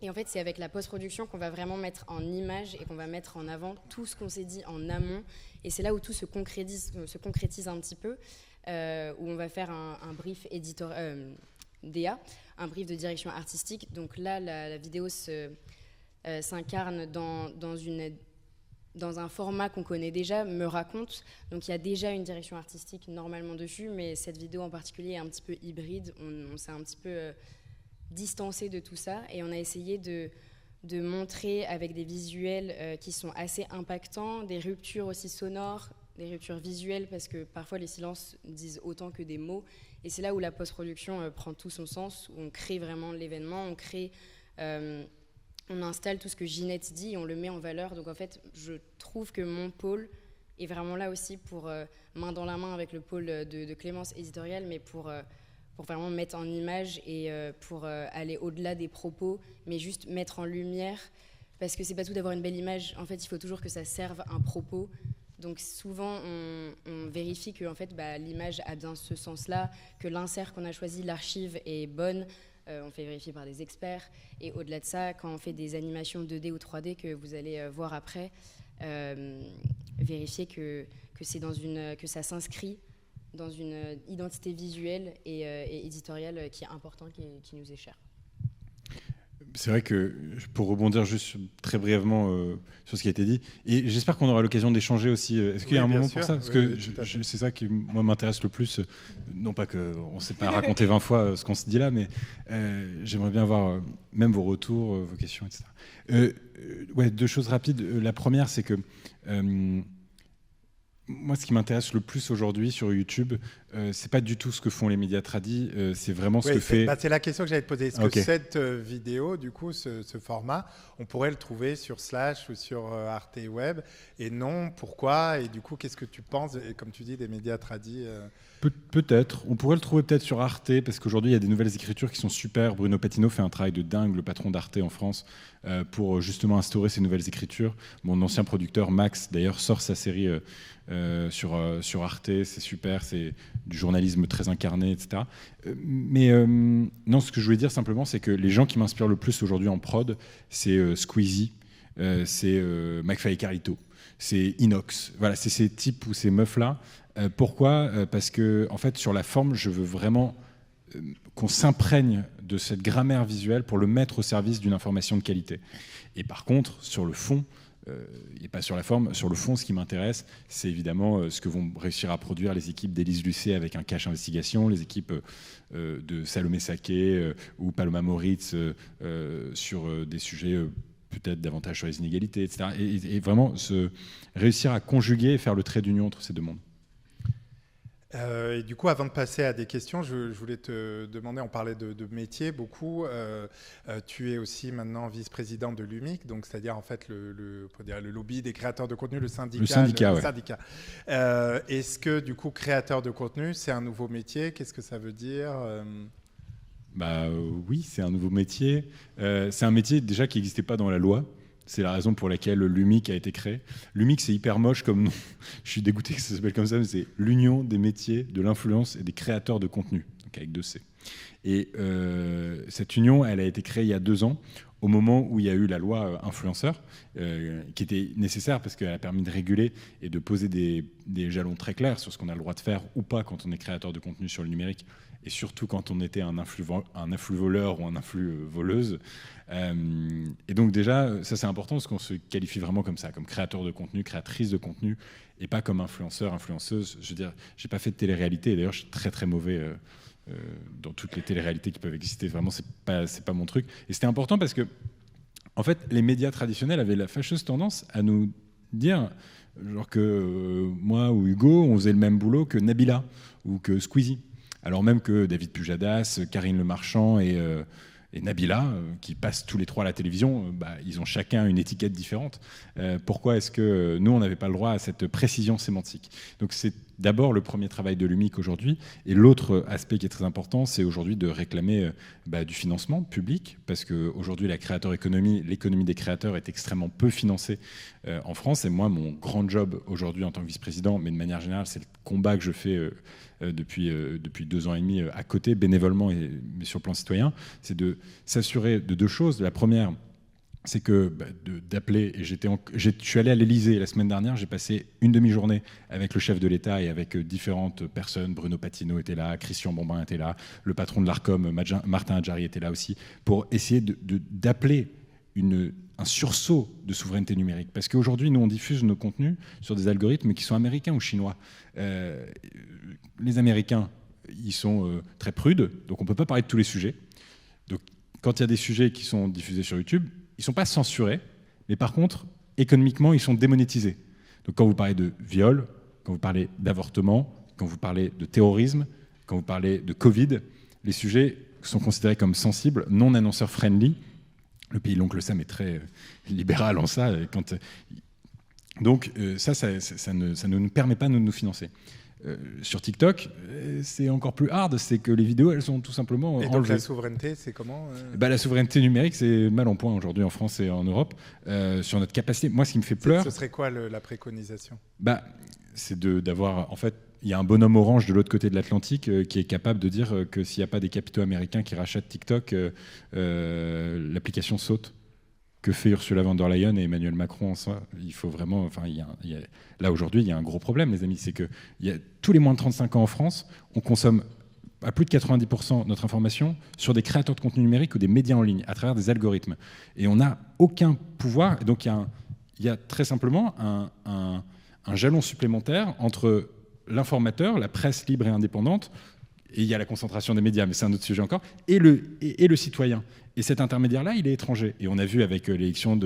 Et en fait, c'est avec la post-production qu'on va vraiment mettre en image et qu'on va mettre en avant tout ce qu'on s'est dit en amont. Et c'est là où tout se concrétise un petit peu, où on va faire un brief DA, un brief de direction artistique. Donc là, la vidéo s'incarne dans un format qu'on connaît déjà, me raconte. Donc il y a déjà une direction artistique normalement dessus, mais cette vidéo en particulier est un petit peu hybride. On s'est un petit peu distancé de tout ça, et on a essayé de montrer avec des visuels qui sont assez impactants, des ruptures aussi sonores, des ruptures visuelles, parce que parfois les silences disent autant que des mots, et c'est là où la post-production prend tout son sens, où on crée vraiment l'événement, on installe tout ce que Ginette dit et on le met en valeur. Donc en fait, je trouve que mon pôle est vraiment là aussi pour main dans la main avec le pôle de Clémence éditoriale, mais pour vraiment mettre en image et pour aller au-delà des propos, mais juste mettre en lumière, parce que c'est pas tout d'avoir une belle image. En fait, il faut toujours que ça serve un propos. Donc souvent, on vérifie que en fait, l'image a bien ce sens-là, que l'insert qu'on a choisi, l'archive, est bonne, on fait vérifier par des experts. Et au-delà de ça, quand on fait des animations 2D ou 3D que vous allez voir après, vérifier que ça s'inscrit dans une identité visuelle et éditoriale qui est importante, qui nous est chère. C'est vrai que, pour rebondir juste très brièvement sur ce qui a été dit, et j'espère qu'on aura l'occasion d'échanger aussi. Est-ce qu'il y a un moment pour ça? Parce que c'est ça qui, moi, m'intéresse le plus. Non pas qu'on ne s'est pas raconté 20 fois ce qu'on se dit là, mais j'aimerais bien avoir même vos retours, vos questions, etc. Deux choses rapides. La première, c'est que moi, ce qui m'intéresse le plus aujourd'hui sur YouTube, c'est pas du tout ce que font les médias tradis, c'est vraiment ce que fait... c'est la question que j'allais te poser. Est-ce que cette vidéo, du coup, ce format, on pourrait le trouver sur Slash ou sur Arte Web? Et non, pourquoi? Et du coup, qu'est-ce que tu penses, et comme tu dis, des médias tradis Peut-être. On pourrait le trouver peut-être sur Arte, parce qu'aujourd'hui, il y a des nouvelles écritures qui sont super. Bruno Patino fait un travail de dingue, le patron d'Arte en France, pour justement instaurer ces nouvelles écritures. Mon ancien producteur, Max, d'ailleurs, sort sa série sur Arte. C'est super, c'est du journalisme très incarné, etc. Non, ce que je voulais dire simplement, c'est que les gens qui m'inspirent le plus aujourd'hui en prod, c'est Squeezie, c'est McFly et Carlito, c'est Inox. Voilà, c'est ces types ou ces meufs-là. Pourquoi ? Parce que, en fait, sur la forme, je veux vraiment qu'on s'imprègne de cette grammaire visuelle pour le mettre au service d'une information de qualité. Et par contre, sur le fond, et pas sur la forme, sur le fond, ce qui m'intéresse, c'est évidemment ce que vont réussir à produire les équipes d'Élise Lucet avec un cache investigation, les équipes de Salomé Saké ou Paloma Moritz sur des sujets peut-être davantage sur les inégalités, etc. Et vraiment réussir à conjuguer et faire le trait d'union entre ces deux mondes. Et du coup, avant de passer à des questions, je voulais te demander, on parlait de métier beaucoup, tu es aussi maintenant vice-président de l'UMIC, donc c'est-à-dire en fait le lobby des créateurs de contenu, le syndicat. Est-ce que du coup, créateur de contenu, c'est un nouveau métier? Qu'est-ce que ça veut dire? Oui, c'est un nouveau métier. C'est un métier déjà qui n'existait pas dans la loi. C'est la raison pour laquelle l'UMIC a été créé. L'UMIC, c'est hyper moche comme nom. Je suis dégoûté que ça s'appelle comme ça, mais c'est l'Union des métiers, de l'influence et des créateurs de contenu, donc avec 2 C. Et cette union, elle a été créée il y a 2 ans, au moment où il y a eu la loi influenceur, qui était nécessaire parce qu'elle a permis de réguler et de poser des jalons très clairs sur ce qu'on a le droit de faire ou pas quand on est créateur de contenu sur le numérique, et surtout quand on était un influx voleur ou un influx voleuse. Et donc déjà, ça c'est important parce qu'on se qualifie vraiment comme ça, comme créateur de contenu, créatrice de contenu, et pas comme influenceur, influenceuse. Je veux dire, j'ai pas fait de télé-réalité, et d'ailleurs je suis très très mauvais dans toutes les télé-réalités qui peuvent exister. Vraiment, c'est pas mon truc. Et c'était important parce que, en fait, les médias traditionnels avaient la fâcheuse tendance à nous dire, genre que moi ou Hugo, on faisait le même boulot que Nabila ou que Squeezie. Alors même que David Pujadas, Karine Le Marchand et Nabila, qui passent tous les 3 à la télévision, ils ont chacun une étiquette différente. Pourquoi est-ce que nous, on n'avait pas le droit à cette précision sémantique? Donc c'est d'abord le premier travail de l'UMIC aujourd'hui. Et l'autre aspect qui est très important, c'est aujourd'hui de réclamer du financement public, parce qu'aujourd'hui, la créateur économie, l'économie des créateurs est extrêmement peu financée en France. Et moi, mon grand job aujourd'hui en tant que vice-président, mais de manière générale, c'est le combat que je fais depuis 2 ans et demi à côté, bénévolement mais sur le plan citoyen, c'est de s'assurer de 2 choses. La première, c'est que d'appeler, et je suis allé à l'Élysée la semaine dernière, j'ai passé une demi-journée avec le chef de l'État et avec différentes personnes. Bruno Patino était là, Christian Bombin était là, le patron de l'Arcom, Martin Adjari était là aussi, pour essayer d'appeler un sursaut de souveraineté numérique. Parce qu'aujourd'hui, nous, on diffuse nos contenus sur des algorithmes qui sont américains ou chinois. Les Américains, ils sont très prudes, donc on ne peut pas parler de tous les sujets. Donc, quand il y a des sujets qui sont diffusés sur YouTube, ils ne sont pas censurés, mais par contre, économiquement, ils sont démonétisés. Donc quand vous parlez de viol, quand vous parlez d'avortement, quand vous parlez de terrorisme, quand vous parlez de Covid, les sujets sont considérés comme sensibles, non annonceurs friendly. Le pays l'oncle Sam est très libéral en ça. Donc ça ne nous permet pas de nous financer. Sur TikTok, c'est encore plus hard, c'est que les vidéos, elles sont tout simplement enlevées. Et donc la souveraineté, c'est comment La souveraineté numérique, c'est mal en point aujourd'hui en France et en Europe. Sur notre capacité, moi, ce qui me fait peur... Ce serait quoi la préconisation? C'est d'avoir, en fait, il y a un bonhomme orange de l'autre côté de l'Atlantique qui est capable de dire que s'il n'y a pas des capitaux américains qui rachètent TikTok, l'application saute. Que fait Ursula von der Leyen et Emmanuel Macron en soi? Il faut vraiment... Là, aujourd'hui, il y a un gros problème, les amis. C'est que tous les moins de 35 ans en France, on consomme à plus de 90% notre information sur des créateurs de contenu numérique ou des médias en ligne, à travers des algorithmes. Et on n'a aucun pouvoir. Et donc, il y a très simplement un jalon supplémentaire entre l'informateur, la presse libre et indépendante, et il y a la concentration des médias, mais c'est un autre sujet encore, et le citoyen. Et cet intermédiaire-là, il est étranger. Et on a vu avec l'élection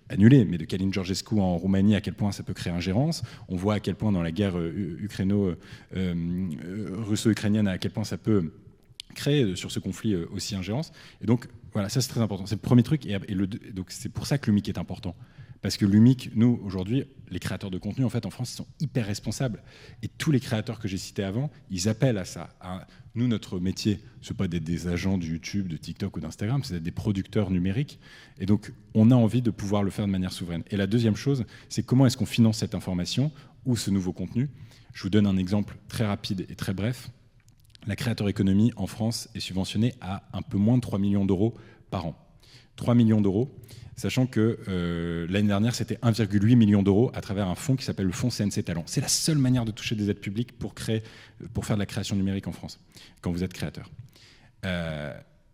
annulée, mais de Călin Georgescu en Roumanie, à quel point ça peut créer ingérence. On voit à quel point dans la guerre russo-ukrainienne, à quel point ça peut créer sur ce conflit aussi ingérence. Et donc, voilà, ça c'est très important. C'est le premier truc. Donc c'est pour ça que l'UMIC est important. Parce que l'UMIC, nous, aujourd'hui, les créateurs de contenu, en fait, en France, ils sont hyper responsables. Et tous les créateurs que j'ai cités avant, ils appellent à ça. Nous, notre métier, ce n'est pas d'être des agents de YouTube, de TikTok ou d'Instagram, c'est d'être des producteurs numériques. Et donc, on a envie de pouvoir le faire de manière souveraine. Et la deuxième chose, c'est comment est-ce qu'on finance cette information ou ce nouveau contenu. Je vous donne un exemple très rapide et très bref. La Creator Economy en France est subventionnée à un peu moins de 3 millions d'euros par an. 3 millions d'euros, sachant que l'année dernière, c'était 1,8 million d'euros à travers un fonds qui s'appelle le fonds CNC Talent. C'est la seule manière de toucher des aides publiques pour faire de la création numérique en France, quand vous êtes créateur.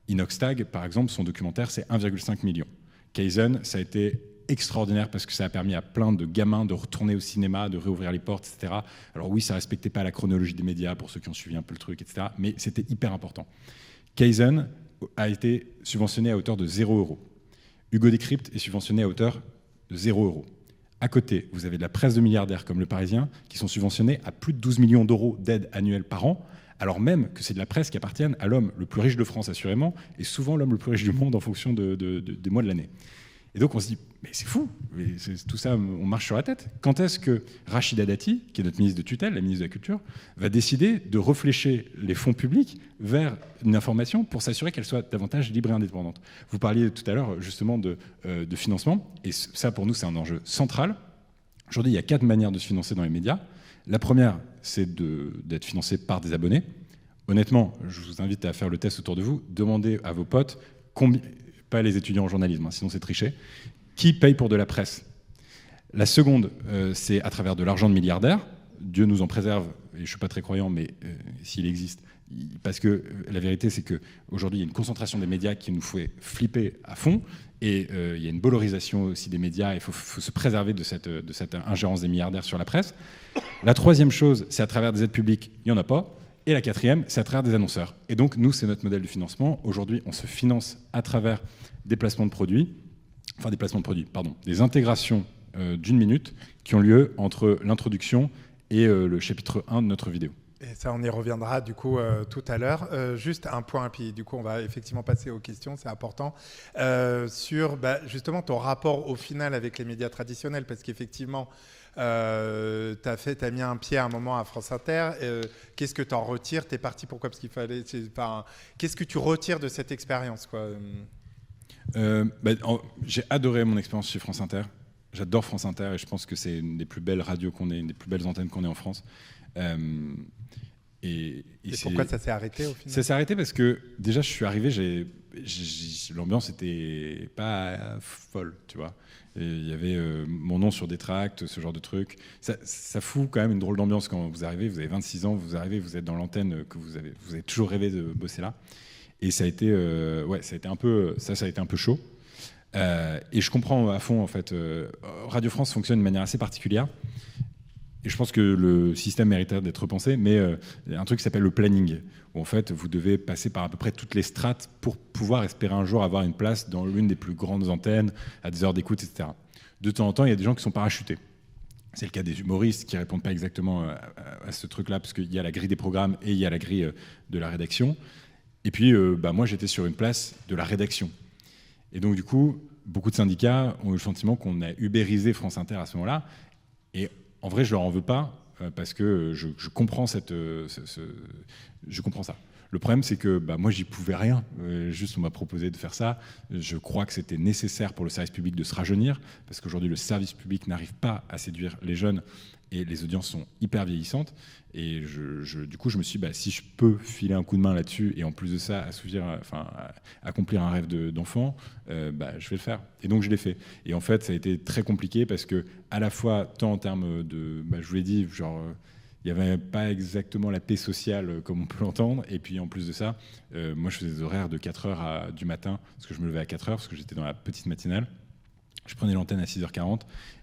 Inoxtag, par exemple, son documentaire, c'est 1,5 million. Kaizen, ça a été extraordinaire parce que ça a permis à plein de gamins de retourner au cinéma, de réouvrir les portes, etc. Alors oui, ça ne respectait pas la chronologie des médias, pour ceux qui ont suivi un peu le truc, etc. Mais c'était hyper important. Kaizen a été subventionné à hauteur de 0 €. Hugo Décrypte est subventionné à hauteur de 0 €. À côté, vous avez de la presse de milliardaires comme Le Parisien qui sont subventionnés à plus de 12 millions d'euros d'aide annuelle par an, alors même que c'est de la presse qui appartient à l'homme le plus riche de France, assurément, et souvent l'homme le plus riche du monde en fonction des mois de l'année. Et donc on se dit, mais c'est fou, tout ça, on marche sur la tête. Quand est-ce que Rachida Dati, qui est notre ministre de tutelle, la ministre de la Culture, va décider de reflécher les fonds publics vers une information pour s'assurer qu'elle soit davantage libre et indépendante? Vous parliez tout à l'heure justement de financement, et ça pour nous c'est un enjeu central. Aujourd'hui, il y a 4 manières de se financer dans les médias. La première, c'est d'être financé par des abonnés. Honnêtement, je vous invite à faire le test autour de vous, demandez à vos potes combien... pas les étudiants en journalisme, sinon c'est tricher, qui paye pour de la presse. La seconde, c'est à travers de l'argent de milliardaires. Dieu nous en préserve, et je ne suis pas très croyant, mais s'il existe, parce que la vérité, c'est qu'aujourd'hui, il y a une concentration des médias qui nous fait flipper à fond, et il y a une valorisation aussi des médias, il faut se préserver de cette ingérence des milliardaires sur la presse. La troisième chose, c'est à travers des aides publiques, il n'y en a pas. Et la quatrième, c'est à travers des annonceurs. Et donc, nous, c'est notre modèle de financement. Aujourd'hui, on se finance à travers des placements de produits, des intégrations d'1 minute qui ont lieu entre l'introduction et le chapitre 1 de notre vidéo. Et ça, on y reviendra du coup tout à l'heure. Juste un point, puis du coup, on va effectivement passer aux questions, c'est important, sur justement ton rapport au final avec les médias traditionnels, parce qu'effectivement, tu as mis un pied à un moment à France Inter. Qu'est-ce que tu en retires? Tu es parti pourquoi? Parce qu'il fallait. Qu'est-ce que tu retires de cette expérience, quoi? J'ai adoré mon expérience chez France Inter. J'adore France Inter et je pense que c'est une des plus belles radios qu'on ait, une des plus belles antennes qu'on ait en France. Et pourquoi ça s'est arrêté au final? Ça s'est arrêté parce que déjà je suis arrivé, l'ambiance n'était pas folle, tu vois. Il y avait mon nom sur des tracts, ce genre de trucs. Ça fout quand même une drôle d'ambiance quand vous arrivez. Vous avez 26 ans, vous arrivez, vous êtes dans l'antenne que vous avez toujours rêvé de bosser là. Et ça a été, ça a été un peu chaud. Et je comprends à fond en fait. Radio France fonctionne de manière assez particulière. Et je pense que le système mériterait d'être repensé, mais il y a un truc qui s'appelle le planning, où en fait vous devez passer par à peu près toutes les strates pour pouvoir espérer un jour avoir une place dans l'une des plus grandes antennes, à des heures d'écoute, etc. De temps en temps, il y a des gens qui sont parachutés. C'est le cas des humoristes qui ne répondent pas exactement à ce truc-là, parce qu'il y a la grille des programmes et il y a la grille de la rédaction. Et puis, moi, j'étais sur une place de la rédaction. Et donc, du coup, beaucoup de syndicats ont eu le sentiment qu'on a ubérisé France Inter à ce moment-là. Et en vrai, je leur en veux pas parce que je comprends je comprends ça. Le problème, c'est que moi, j'y pouvais rien. Juste, on m'a proposé de faire ça. Je crois que c'était nécessaire pour le service public de se rajeunir, parce qu'aujourd'hui, le service public n'arrive pas à séduire les jeunes et les audiences sont hyper vieillissantes. Et du coup, je me suis dit, si je peux filer un coup de main là-dessus et en plus de ça, accomplir un rêve d'enfant, je vais le faire. Et donc, je l'ai fait. Et en fait, ça a été très compliqué parce que, à la fois, tant en termes de, je vous l'ai dit, il n'y avait pas exactement la paix sociale comme on peut l'entendre. Et puis, en plus de ça, moi, je faisais des horaires de 4h du matin, parce que je me levais à 4h, parce que j'étais dans la petite matinale. Je prenais l'antenne à 6h40.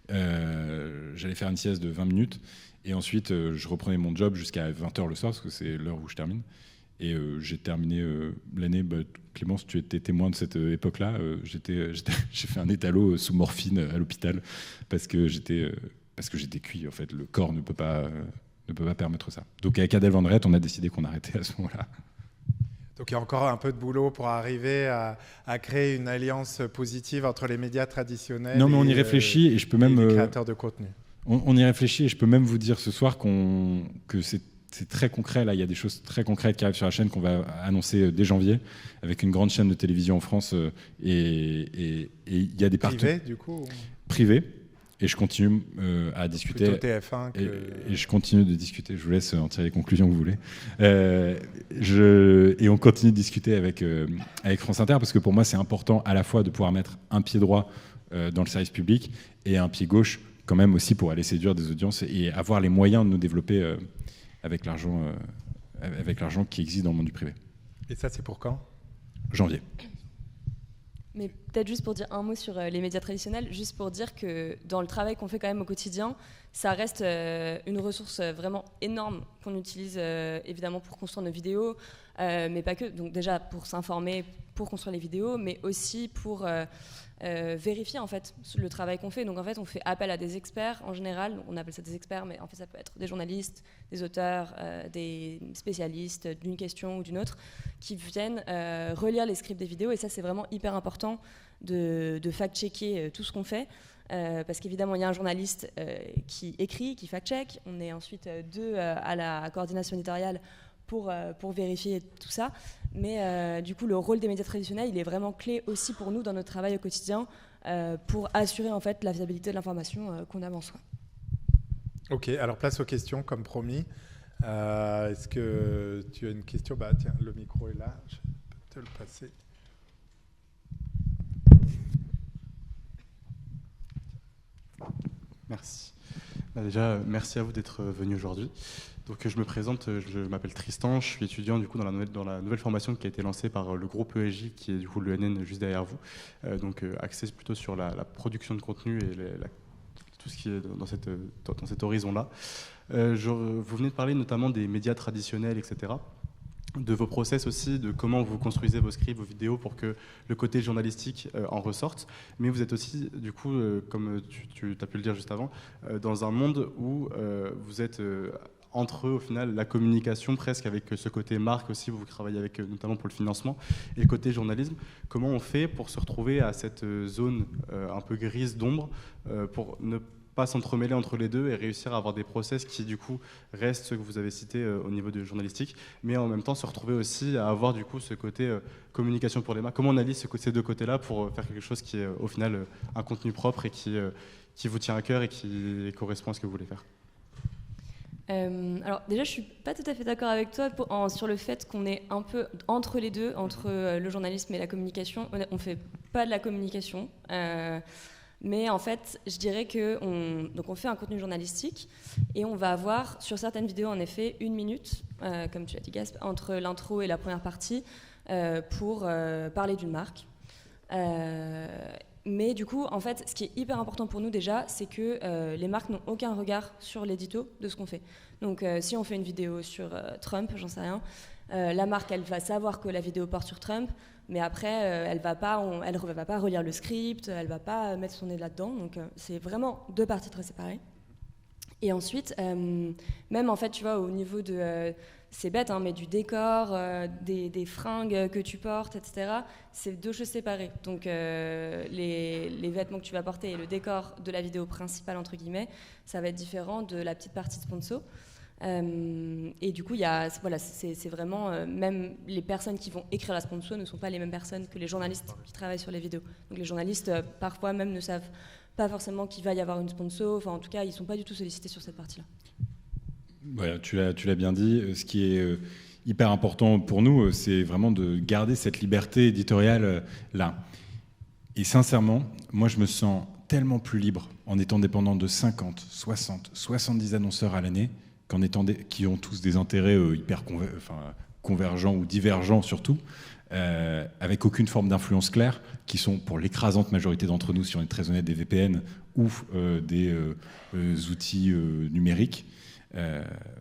J'allais faire une sieste de 20 minutes. Et ensuite, je reprenais mon job jusqu'à 20h le soir, parce que c'est l'heure où je termine. Et j'ai terminé l'année. Clémence, tu étais témoin de cette époque-là. J'ai fait un étalo sous morphine à l'hôpital, parce que j'étais cuit. En fait, le corps ne peut pas permettre ça. Donc avec Adèle Van Rett, on a décidé qu'on arrêtait à ce moment-là. Donc il y a encore un peu de boulot pour arriver à créer une alliance positive entre les médias traditionnels non, mais on y réfléchit et je peux même les créateurs de contenu. On y réfléchit et je peux même vous dire ce soir que c'est très concret. Là, il y a des choses très concrètes qui arrivent sur la chaîne qu'on va annoncer dès janvier avec une grande chaîne de télévision en France et il y a des partenaires privés, du coup. Privés. Et je continue à discuter. Plutôt TF1 et je continue de discuter. Je vous laisse en tirer les conclusions que vous voulez. Et on continue de discuter avec France Inter parce que pour moi, c'est important à la fois de pouvoir mettre un pied droit dans le service public et un pied gauche quand même aussi pour aller séduire des audiences et avoir les moyens de nous développer avec l'argent qui existe dans le monde du privé. Et ça, c'est pour quand ? Janvier. Mais peut-être juste pour dire un mot sur les médias traditionnels, juste pour dire que dans le travail qu'on fait quand même au quotidien, ça reste une ressource vraiment énorme qu'on utilise évidemment pour construire nos vidéos, mais pas que. Donc déjà pour s'informer, pour construire les vidéos, mais aussi pour vérifier en fait le travail qu'on fait. Donc en fait, on fait appel à des experts en général. On appelle ça des experts, mais en fait ça peut être des journalistes, des auteurs, des spécialistes d'une question ou d'une autre, qui viennent relire les scripts des vidéos. Et ça, c'est vraiment hyper important de fact-checker tout ce qu'on fait. Parce qu'évidemment, il y a un journaliste qui écrit, qui fact-check. On est ensuite deux à la coordination éditoriale pour vérifier tout ça. Mais du coup, le rôle des médias traditionnels, il est vraiment clé aussi pour nous dans notre travail au quotidien pour assurer en fait la fiabilité de l'information qu'on a en soi. Ok, alors place aux questions comme promis. Est-ce que tu as une question ? Tiens, le micro est là, je peux te le passer. Merci. Déjà, merci à vous d'être venu aujourd'hui. Donc, je me présente, je m'appelle Tristan, je suis étudiant du coup, dans la nouvelle formation qui a été lancée par le groupe ESJ, qui est du coup l'ENN juste derrière vous. Donc, axé plutôt sur la production de contenu et tout ce qui est dans cet horizon-là. Vous venez de parler notamment des médias traditionnels, etc., de vos process aussi, de comment vous construisez vos scripts, vos vidéos pour que le côté journalistique en ressorte. Mais vous êtes aussi, du coup, comme tu as pu le dire juste avant, dans un monde où vous êtes entre eux, au final, la communication presque avec ce côté marque aussi, vous travaillez avec notamment pour le financement, et le côté journalisme. Comment on fait pour se retrouver à cette zone un peu grise d'ombre pour ne pas s'entremêler entre les deux et réussir à avoir des process qui du coup restent ceux que vous avez cités au niveau du journalistique, mais en même temps se retrouver aussi à avoir du coup ce côté communication pour les marques. Comment on allie ces deux côtés-là pour faire quelque chose qui est au final un contenu propre et qui vous tient à cœur et qui correspond à ce que vous voulez faire? Alors déjà, je suis pas tout à fait d'accord avec toi sur le fait qu'on est un peu entre les deux, entre le journalisme et la communication. On fait pas de la communication. Mais en fait, je dirais qu'on fait un contenu journalistique et on va avoir sur certaines vidéos en effet 1 minute, comme tu l'as dit Gasp, entre l'intro et la première partie pour parler d'une marque. Mais du coup, en fait, ce qui est hyper important pour nous déjà, c'est que les marques n'ont aucun regard sur l'édito de ce qu'on fait. Donc si on fait une vidéo sur Trump, j'en sais rien, la marque, elle va savoir que la vidéo porte sur Trump, mais après, elle va pas relire le script, elle va pas mettre son nez là-dedans. Donc c'est vraiment deux parties très séparées. Et ensuite, même en fait, tu vois, au niveau de... c'est bête, hein, mais du décor, des fringues que tu portes, etc., c'est deux choses séparées. Donc les vêtements que tu vas porter et le décor de la vidéo principale, entre guillemets, ça va être différent de la petite partie de sponsor. Et du coup, c'est vraiment, même les personnes qui vont écrire la sponsor ne sont pas les mêmes personnes que les journalistes qui travaillent sur les vidéos. Donc les journalistes, parfois même, ne savent pas forcément qu'il va y avoir une sponsor. Enfin, en tout cas, ils ne sont pas du tout sollicités sur cette partie-là. Voilà, tu l'as bien dit. Ce qui est hyper important pour nous, c'est vraiment de garder cette liberté éditoriale là. Et sincèrement, moi, je me sens tellement plus libre en étant dépendant de 50, 60, 70 annonceurs à l'année qui ont tous des intérêts hyper convergents ou divergents surtout, avec aucune forme d'influence claire, qui sont pour l'écrasante majorité d'entre nous, si on est très honnête, des VPN ou des outils numériques.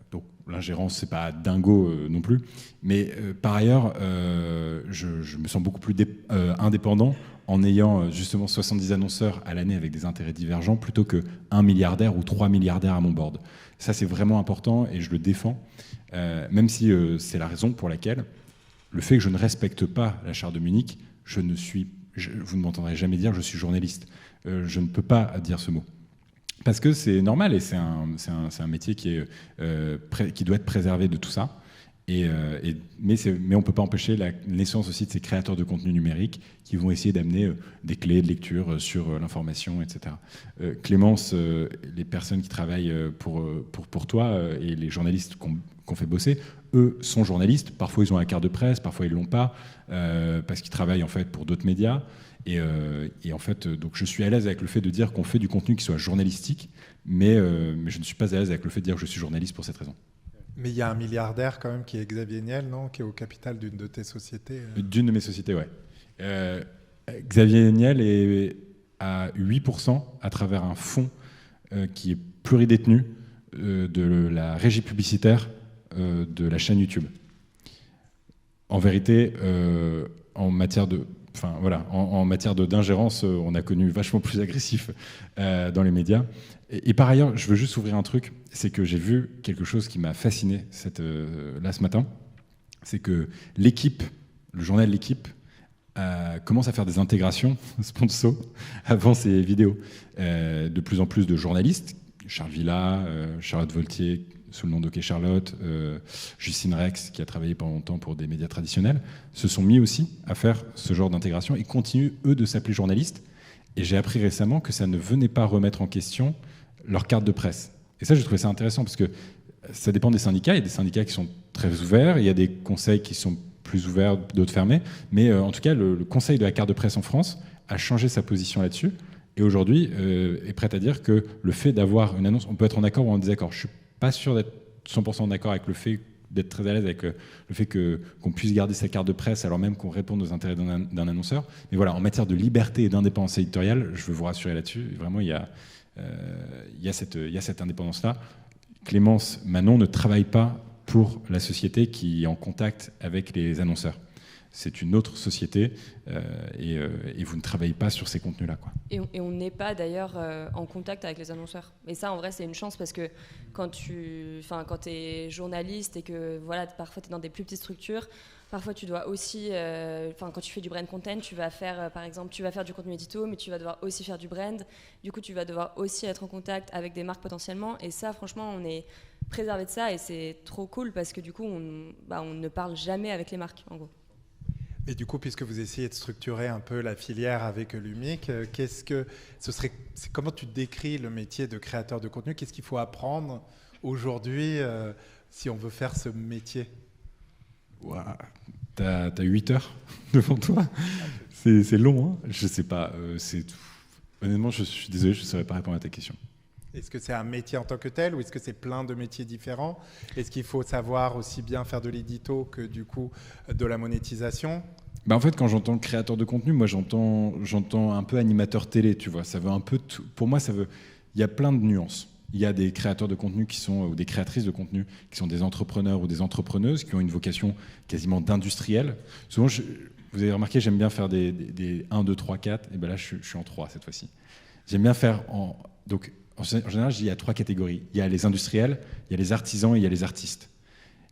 Donc l'ingérence, c'est pas dingo non plus. Mais par ailleurs, je me sens beaucoup plus indépendant en ayant justement 70 annonceurs à l'année avec des intérêts divergents plutôt que 1 milliardaire ou 3 milliardaires à mon board. Ça, c'est vraiment important et je le défends, même si c'est la raison pour laquelle le fait que je ne respecte pas la charte de Munich, vous ne m'entendrez jamais dire je suis journaliste. Je ne peux pas dire ce mot. Parce que c'est normal et c'est un métier qui doit être préservé de tout ça. Mais on ne peut pas empêcher la naissance aussi de ces créateurs de contenu numérique qui vont essayer d'amener des clés de lecture sur l'information, etc. Clémence, les personnes qui travaillent pour toi et les journalistes qu'on fait bosser, eux sont journalistes. Parfois, ils ont la carte de presse, parfois, ils ne l'ont pas, parce qu'ils travaillent en fait, pour d'autres médias. Et en fait, donc je suis à l'aise avec le fait de dire qu'on fait du contenu qui soit journalistique, mais je ne suis pas à l'aise avec le fait de dire que je suis journaliste pour cette raison. Mais il y a un milliardaire quand même qui est Xavier Niel, non ? Qui est au capital d'une de tes sociétés. D'une de mes sociétés, ouais. Xavier Niel est à 8% à travers un fonds qui est pluridétenu de la régie publicitaire de la chaîne YouTube. En vérité, en matière d'ingérence, on a connu vachement plus agressif dans les médias. Et par ailleurs, je veux juste ouvrir un truc, c'est que j'ai vu quelque chose qui m'a fasciné là ce matin, c'est que le journal L'Équipe, commence à faire des intégrations sponsor avant ses vidéos. De plus en plus de journalistes, Charles Villa, Charlotte Voltier, sous le nom d'OK Charlotte, Justine Rex, qui a travaillé pendant longtemps pour des médias traditionnels, se sont mis aussi à faire ce genre d'intégration et continuent, eux, de s'appeler journalistes. Et j'ai appris récemment que ça ne venait pas remettre en question leur carte de presse. Et ça, j'ai trouvé ça intéressant, parce que ça dépend des syndicats. Il y a des syndicats qui sont très ouverts, il y a des conseils qui sont plus ouverts, d'autres fermés. Mais en tout cas, le conseil de la carte de presse en France a changé sa position là-dessus. Et aujourd'hui, est prêt à dire que le fait d'avoir une annonce, on peut être en accord ou en désaccord. Je suis pas sûr d'être 100% d'accord avec le fait d'être très à l'aise avec le fait qu'on puisse garder sa carte de presse alors même qu'on réponde aux intérêts d'un annonceur. Mais voilà, en matière de liberté et d'indépendance éditoriale, je veux vous rassurer là-dessus. Vraiment, il y a cette indépendance-là. Clémence Manon ne travaille pas pour la société qui est en contact avec les annonceurs. C'est une autre société et vous ne travaillez pas sur ces contenus-là, quoi. Et on n'est pas d'ailleurs en contact avec les annonceurs. Et ça, en vrai, c'est une chance parce que quand tu es journaliste et que voilà, parfois tu es dans des plus petites structures, parfois tu dois aussi, quand tu fais du brand content, tu vas faire, par exemple, tu vas faire du contenu édito, mais tu vas devoir aussi faire du brand. Du coup, tu vas devoir aussi être en contact avec des marques potentiellement. Et ça, franchement, on est préservé de ça et c'est trop cool parce que du coup, on ne parle jamais avec les marques, en gros. Et du coup, puisque vous essayez de structurer un peu la filière avec Lumic, comment tu décris le métier de créateur de contenu ? Qu'est-ce qu'il faut apprendre aujourd'hui si on veut faire ce métier ? Wow. T'as 8 heures devant toi. C'est long, hein. Je sais pas. Honnêtement, je suis désolé, je ne saurais pas répondre à ta question. Est-ce que c'est un métier en tant que tel ou est-ce que c'est plein de métiers différents ? Est-ce qu'il faut savoir aussi bien faire de l'édito que du coup de la monétisation ? En fait, quand j'entends créateur de contenu, moi j'entends un peu animateur télé, tu vois. Ça veut un peu tout. Pour moi, il y a plein de nuances. Il y a des créateurs de contenu ou des créatrices de contenu qui sont des entrepreneurs ou des entrepreneuses qui ont une vocation quasiment d'industriel. Souvent, vous avez remarqué, j'aime bien faire des 1, 2, 3, 4. Et bien là, je suis en 3 cette fois-ci. J'aime bien faire donc, en général, il y a 3 catégories. Il y a les industriels, il y a les artisans et il y a les artistes.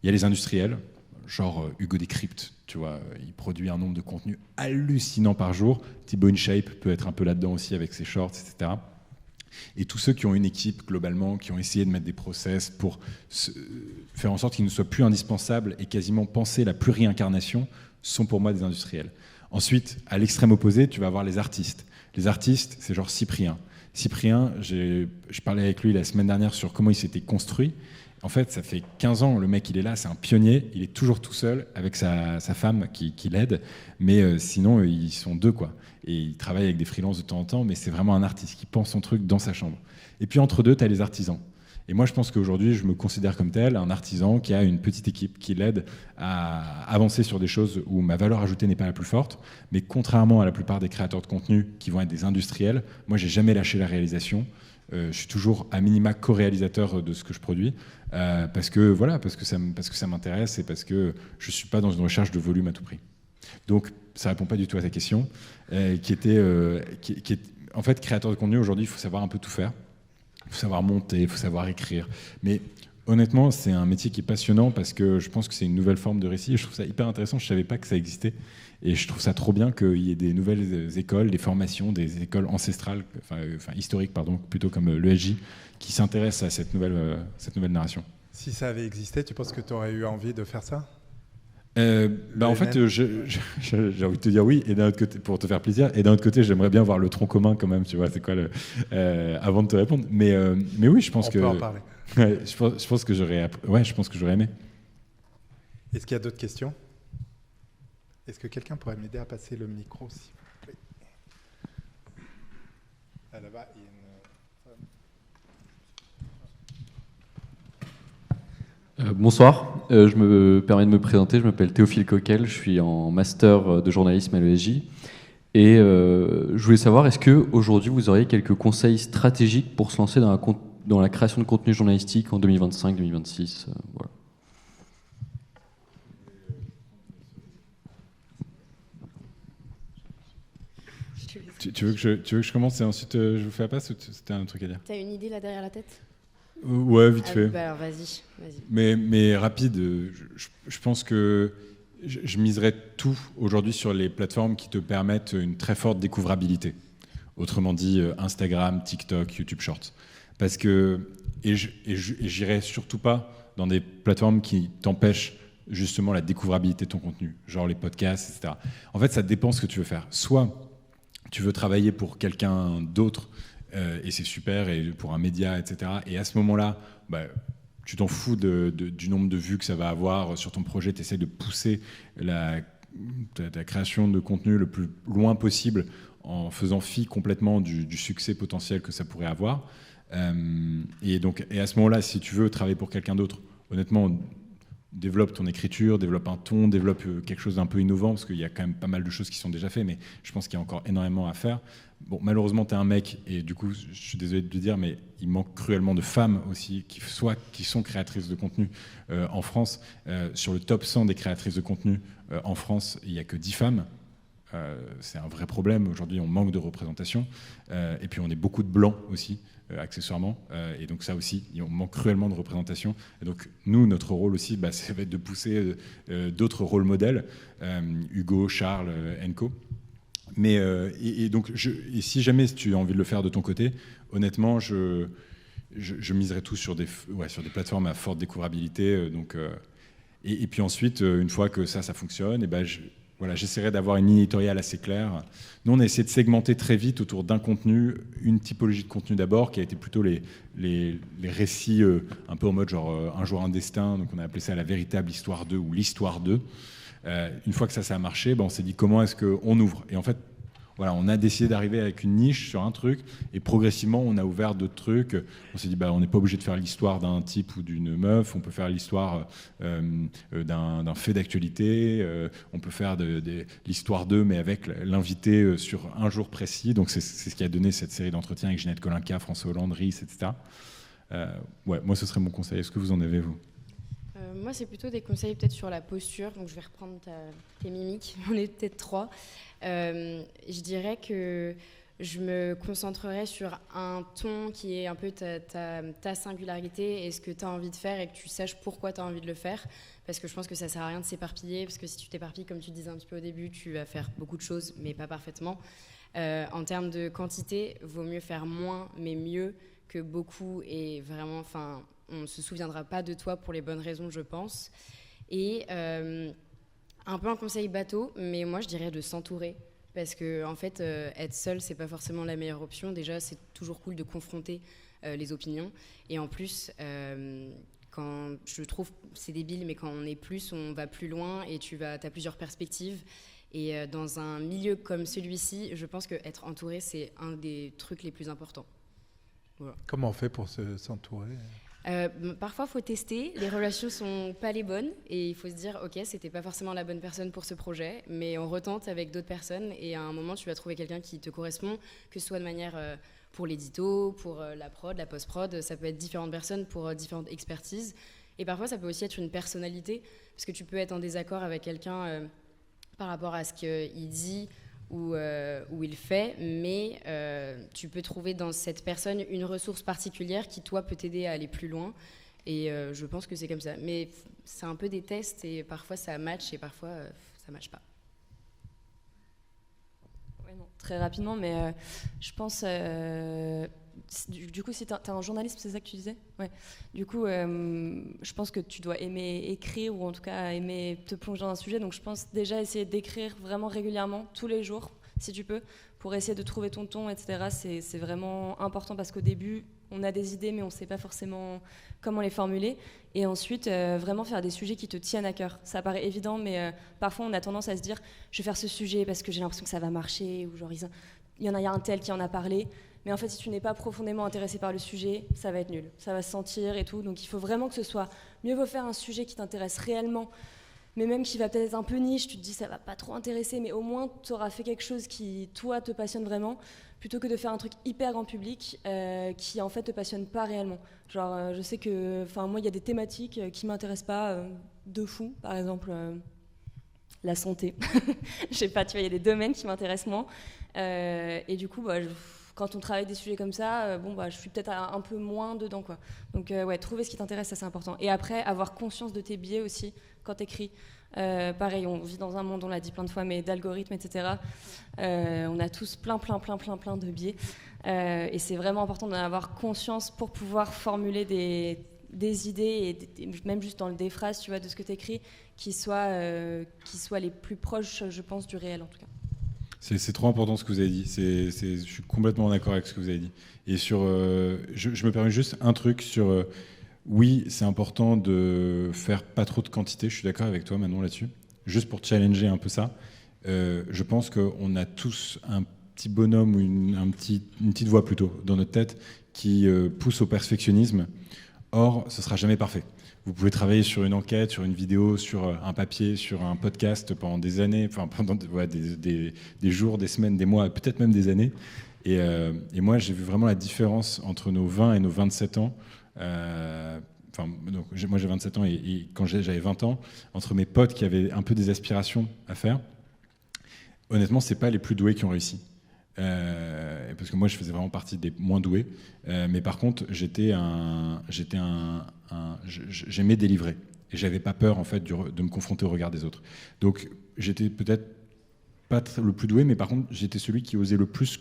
Il y a les industriels, genre Hugo Décrypte, tu vois, il produit un nombre de contenus hallucinants par jour. Thibaut InShape peut être un peu là-dedans aussi avec ses shorts, etc. Et tous ceux qui ont une équipe, globalement, qui ont essayé de mettre des process pour faire en sorte qu'ils ne soient plus indispensables et quasiment penser la pluri-incarnation, sont pour moi des industriels. Ensuite, à l'extrême opposé, tu vas avoir les artistes. Les artistes, c'est genre Cyprien. Cyprien, je parlais avec lui la semaine dernière sur comment il s'était construit. En fait, ça fait 15 ans, le mec, il est là, c'est un pionnier, il est toujours tout seul avec sa femme qui l'aide, mais sinon, ils sont deux, quoi. Et il travaille avec des freelances de temps en temps, mais c'est vraiment un artiste qui pense son truc dans sa chambre. Et puis, entre deux, tu as les artisans. Et moi, je pense qu'aujourd'hui, je me considère comme tel, un artisan qui a une petite équipe qui l'aide à avancer sur des choses où ma valeur ajoutée n'est pas la plus forte. Mais contrairement à la plupart des créateurs de contenu qui vont être des industriels, moi, j'ai jamais lâché la réalisation. Je suis toujours à minima co-réalisateur de ce que je produis parce que ça m'intéresse et parce que je suis pas dans une recherche de volume à tout prix. Donc, ça répond pas du tout à ta question, qui est en fait créateur de contenu aujourd'hui. Il faut savoir un peu tout faire. Il faut savoir monter, il faut savoir écrire. Mais honnêtement, c'est un métier qui est passionnant parce que je pense que c'est une nouvelle forme de récit. Et je trouve ça hyper intéressant. Je ne savais pas que ça existait. Et je trouve ça trop bien qu'il y ait des nouvelles écoles, des formations, des écoles ancestrales, historiques, plutôt comme l'ESJ, qui s'intéressent à cette nouvelle narration. Si ça avait existé, tu penses que tu aurais eu envie de faire ça ? En fait, j'ai envie de te dire oui, et d'un autre côté, pour te faire plaisir, et d'un autre côté, j'aimerais bien voir le tronc commun quand même, tu vois, c'est quoi avant de te répondre. Mais oui, je pense On que. peut en parler. Ouais, je pense que j'aurais aimé. Est-ce qu'il y a d'autres questions ? Est-ce que quelqu'un pourrait m'aider à passer le micro, s'il vous plaît ? Là-bas, il y a Bonsoir, je me permets de me présenter, je m'appelle Théophile Coquel, je suis en master de journalisme à l'ESJ et je voulais savoir, est-ce qu'aujourd'hui vous auriez quelques conseils stratégiques pour se lancer dans la création de contenu journalistique en 2025-2026 voilà. Tu veux que je commence et ensuite je vous fais la passe ou c'était un truc à dire ? T'as une idée là derrière la tête ? Ouais, vite fait. Bah alors vas-y. Mais rapide, je pense que je miserais tout aujourd'hui sur les plateformes qui te permettent une très forte découvrabilité. Autrement dit, Instagram, TikTok, YouTube Shorts. Parce que, et j'irai surtout pas dans des plateformes qui t'empêchent justement la découvrabilité de ton contenu, genre les podcasts, etc. En fait, ça dépend ce que tu veux faire. Soit tu veux travailler pour quelqu'un d'autre, et c'est super, et pour un média, etc. Et à ce moment-là, tu t'en fous du nombre de vues que ça va avoir sur ton projet, tu essaies de pousser ta création de contenu le plus loin possible en faisant fi complètement du succès potentiel que ça pourrait avoir. Et à ce moment-là, si tu veux travailler pour quelqu'un d'autre, honnêtement, développe ton écriture, développe un ton, développe quelque chose d'un peu innovant, parce qu'il y a quand même pas mal de choses qui sont déjà faites, mais je pense qu'il y a encore énormément à faire. Bon, malheureusement, tu es un mec, et du coup, je suis désolé de te dire, mais il manque cruellement de femmes aussi, qui sont créatrices de contenu en France. Sur le top 100 des créatrices de contenu en France, il n'y a que 10 femmes. C'est un vrai problème. Aujourd'hui, on manque de représentation. Et puis, on est beaucoup de blancs aussi, accessoirement. Et donc, ça aussi, on manque cruellement de représentation. Et donc, nous, notre rôle aussi, ça va être de pousser d'autres rôles modèles, Hugo, Charles, Enco. Mais, et si jamais tu as envie de le faire de ton côté, honnêtement, je miserais tout sur des plateformes à forte découvrabilité. Et puis ensuite, une fois que ça fonctionne, j'essaierai d'avoir une ligne éditoriale assez claire. Nous, on a essayé de segmenter très vite autour d'un contenu, une typologie de contenu d'abord, qui a été plutôt les récits un peu en mode genre un jour un destin. Donc on a appelé ça la véritable histoire 2 ou l'histoire 2. Une fois que ça a marché, on s'est dit comment est-ce qu'on ouvre. Et en fait, voilà, on a décidé d'arriver avec une niche sur un truc et progressivement on a ouvert d'autres trucs. On s'est dit on n'est pas obligé de faire l'histoire d'un type ou d'une meuf, on peut faire l'histoire d'un fait d'actualité, on peut faire l'histoire d'eux mais avec l'invité sur un jour précis. Donc c'est ce qui a donné cette série d'entretiens avec Ginette Kolinka, François Hollande, Riss, etc. Moi ce serait mon conseil. Est-ce que vous en avez vous ? Moi, c'est plutôt des conseils peut-être sur la posture. Donc, je vais reprendre tes mimiques. On est peut-être 3. Je dirais que je me concentrerai sur un ton qui est un peu ta singularité et ce que tu as envie de faire et que tu saches pourquoi tu as envie de le faire. Parce que je pense que ça ne sert à rien de s'éparpiller. Parce que si tu t'éparpilles, comme tu disais un petit peu au début, tu vas faire beaucoup de choses, mais pas parfaitement. En termes de quantité, vaut mieux faire moins mais mieux que beaucoup, et vraiment, on ne se souviendra pas de toi pour les bonnes raisons, je pense. Et un peu un conseil bateau, mais moi je dirais de s'entourer, parce que en fait, être seul, c'est pas forcément la meilleure option. Déjà, c'est toujours cool de confronter les opinions, et en plus, quand je trouve c'est débile, mais quand on est plus, on va plus loin, et t'as plusieurs perspectives. Et dans un milieu comme celui-ci, je pense qu'être entouré, c'est un des trucs les plus importants. Voilà. Comment on fait pour s'entourer ? Parfois, il faut tester. Les relations sont pas les bonnes, et il faut se dire, ok, c'était pas forcément la bonne personne pour ce projet, mais on retente avec d'autres personnes, et à un moment, tu vas trouver quelqu'un qui te correspond, que ce soit de manière pour l'édito, pour la prod, la post-prod. Ça peut être différentes personnes pour différentes expertises. Et parfois, ça peut aussi être une personnalité, parce que tu peux être en désaccord avec quelqu'un par rapport à ce qu'il dit ou il fait, mais tu peux trouver dans cette personne une ressource particulière qui, toi, peut t'aider à aller plus loin. Et je pense que c'est comme ça. Mais c'est un peu des tests, et parfois ça match et parfois ça match pas. Ouais, non, très rapidement, mais je pense... du coup, si tu es un journaliste, c'est ça que tu disais ? Ouais. Du coup, je pense que tu dois aimer écrire, ou en tout cas aimer te plonger dans un sujet. Donc je pense déjà essayer d'écrire vraiment régulièrement, tous les jours, si tu peux, pour essayer de trouver ton ton, etc. C'est vraiment important, parce qu'au début, on a des idées, mais on ne sait pas forcément comment les formuler. Et ensuite, vraiment faire des sujets qui te tiennent à cœur. Ça paraît évident, mais parfois on a tendance à se dire « je vais faire ce sujet parce que j'ai l'impression que ça va marcher », ou genre il y a un tel qui en a parlé. Mais en fait, si tu n'es pas profondément intéressé par le sujet, ça va être nul. Ça va se sentir et tout. Donc il faut vraiment que ce soit... Mieux vaut faire un sujet qui t'intéresse réellement, mais même qui va peut-être être un peu niche, tu te dis ça va pas trop intéresser, mais au moins tu auras fait quelque chose qui, toi, te passionne vraiment, plutôt que de faire un truc hyper grand public qui, en fait, te passionne pas réellement. Genre, je sais que... moi, il y a des thématiques qui m'intéressent pas de fou. Par exemple, la santé. Je sais pas, tu vois, il y a des domaines qui m'intéressent moins. Et du coup, quand on travaille des sujets comme ça, je suis peut-être un peu moins dedans, quoi. Donc, trouver ce qui t'intéresse, ça c'est important. Et après, avoir conscience de tes biais aussi quand t'écris. Pareil, on vit dans un monde, on l'a dit plein de fois, mais d'algorithmes, etc. On a tous plein de biais. Et c'est vraiment important d'en avoir conscience pour pouvoir formuler des idées, et même juste dans des phrases, tu vois, de ce que t'écris, qui soient les plus proches, je pense, du réel, en tout cas. C'est trop important ce que vous avez dit. Je suis complètement d'accord avec ce que vous avez dit. Et je me permets juste un truc sur... oui, c'est important de faire pas trop de quantité. Je suis d'accord avec toi, Manon, là-dessus. Juste pour challenger un peu ça. Je pense qu'on a tous un petit bonhomme ou une petite voix plutôt dans notre tête qui pousse au perfectionnisme. Or, ce sera jamais parfait. Vous pouvez travailler sur une enquête, sur une vidéo, sur un papier, sur un podcast pendant des années, pendant des jours, des semaines, des mois, peut-être même des années. Et moi, j'ai vu vraiment la différence entre nos 20 et nos 27 ans. Moi, j'ai 27 ans et quand j'avais 20 ans, entre mes potes qui avaient un peu des aspirations à faire, honnêtement, c'est pas les plus doués qui ont réussi. Parce que moi, je faisais vraiment partie des moins doués. Mais par contre, j'aimais délivrer. Et j'avais pas peur, en fait, de me confronter au regard des autres. Donc, j'étais peut-être pas le plus doué, mais par contre, j'étais celui qui osait le plus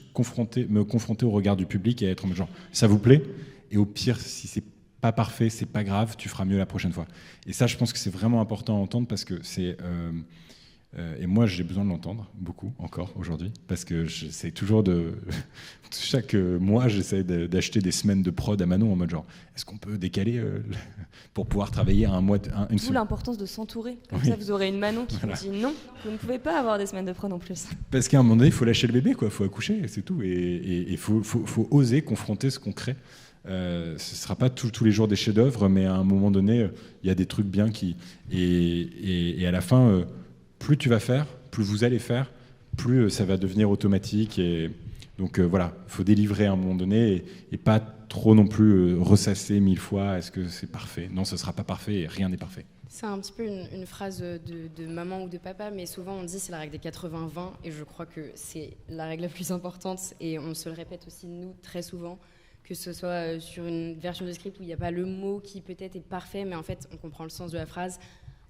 me confronter au regard du public et être en mode genre, ça vous plaît ? Et au pire, si c'est pas parfait, c'est pas grave, tu feras mieux la prochaine fois. Et ça, je pense que c'est vraiment important à entendre, parce que c'est... et moi, j'ai besoin de l'entendre beaucoup encore aujourd'hui, parce que j'essaie toujours chaque mois, j'essaie d'acheter des semaines de prod à Manon en mode genre, est-ce qu'on peut décaler pour pouvoir travailler une semaine. D'où l'importance de s'entourer. Comme ça, vous aurez une Manon qui vous dit non, vous ne pouvez pas avoir des semaines de prod en plus. Parce qu'à un moment donné, il faut lâcher le bébé, quoi. Il faut accoucher, c'est tout. Et il faut oser confronter ce qu'on crée. Ce ne sera pas tous les jours des chefs-d'œuvre, mais à un moment donné, il y a des trucs bien qui... Et à la fin... plus tu vas faire, plus vous allez faire, plus ça va devenir automatique. Et donc voilà, il faut délivrer à un moment donné et pas trop non plus ressasser 1000 fois. Est-ce que c'est parfait ? Non, ce ne sera pas parfait et rien n'est parfait. C'est un petit peu une phrase de maman ou de papa, mais souvent on dit c'est la règle des 80-20, et je crois que c'est la règle la plus importante, et on se le répète aussi nous très souvent, que ce soit sur une version de script où il n'y a pas le mot qui peut-être est parfait, mais en fait on comprend le sens de la phrase.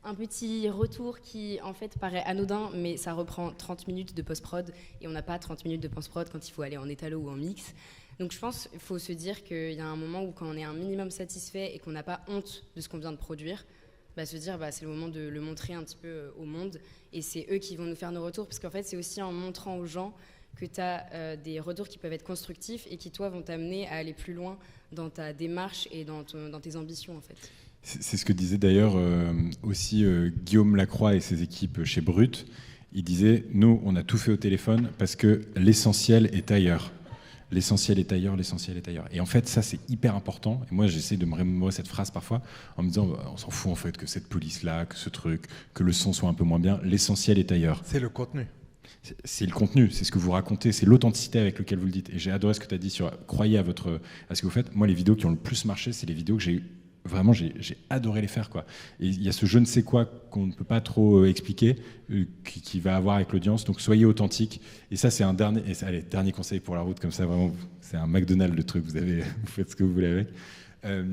un petit retour qui en fait paraît anodin, mais ça reprend 30 minutes de post-prod et on n'a pas 30 minutes de post-prod quand il faut aller en étalo ou en mix. Donc je pense qu'il faut se dire qu'il y a un moment où quand on est un minimum satisfait et qu'on n'a pas honte de ce qu'on vient de produire, se dire c'est le moment de le montrer un petit peu au monde et c'est eux qui vont nous faire nos retours, parce qu'en fait c'est aussi en montrant aux gens que tu as des retours qui peuvent être constructifs et qui toi vont t'amener à aller plus loin dans ta démarche et dans tes ambitions en fait. C'est ce que disait d'ailleurs aussi Guillaume Lacroix et ses équipes chez Brut. Il disait, nous on a tout fait au téléphone parce que l'essentiel est ailleurs. L'essentiel est ailleurs, l'essentiel est ailleurs. Et en fait, ça, c'est hyper important. Et moi, j'essaie de me remémorer cette phrase parfois en me disant, on s'en fout en fait que cette police-là, que ce truc, que le son soit un peu moins bien. L'essentiel est ailleurs. C'est le contenu. C'est le contenu, c'est ce que vous racontez, c'est l'authenticité avec laquelle vous le dites. Et j'ai adoré ce que tu as dit sur croyez à ce que vous faites. Moi, les vidéos qui ont le plus marché, c'est les vidéos que j'ai adoré les faire, quoi. Et il y a ce je ne sais quoi qu'on ne peut pas trop expliquer, qui va avoir avec l'audience. Donc soyez authentique. Et ça, c'est un dernier conseil pour la route, comme ça, vraiment, c'est un McDonald's le truc, vous faites ce que vous voulez avec.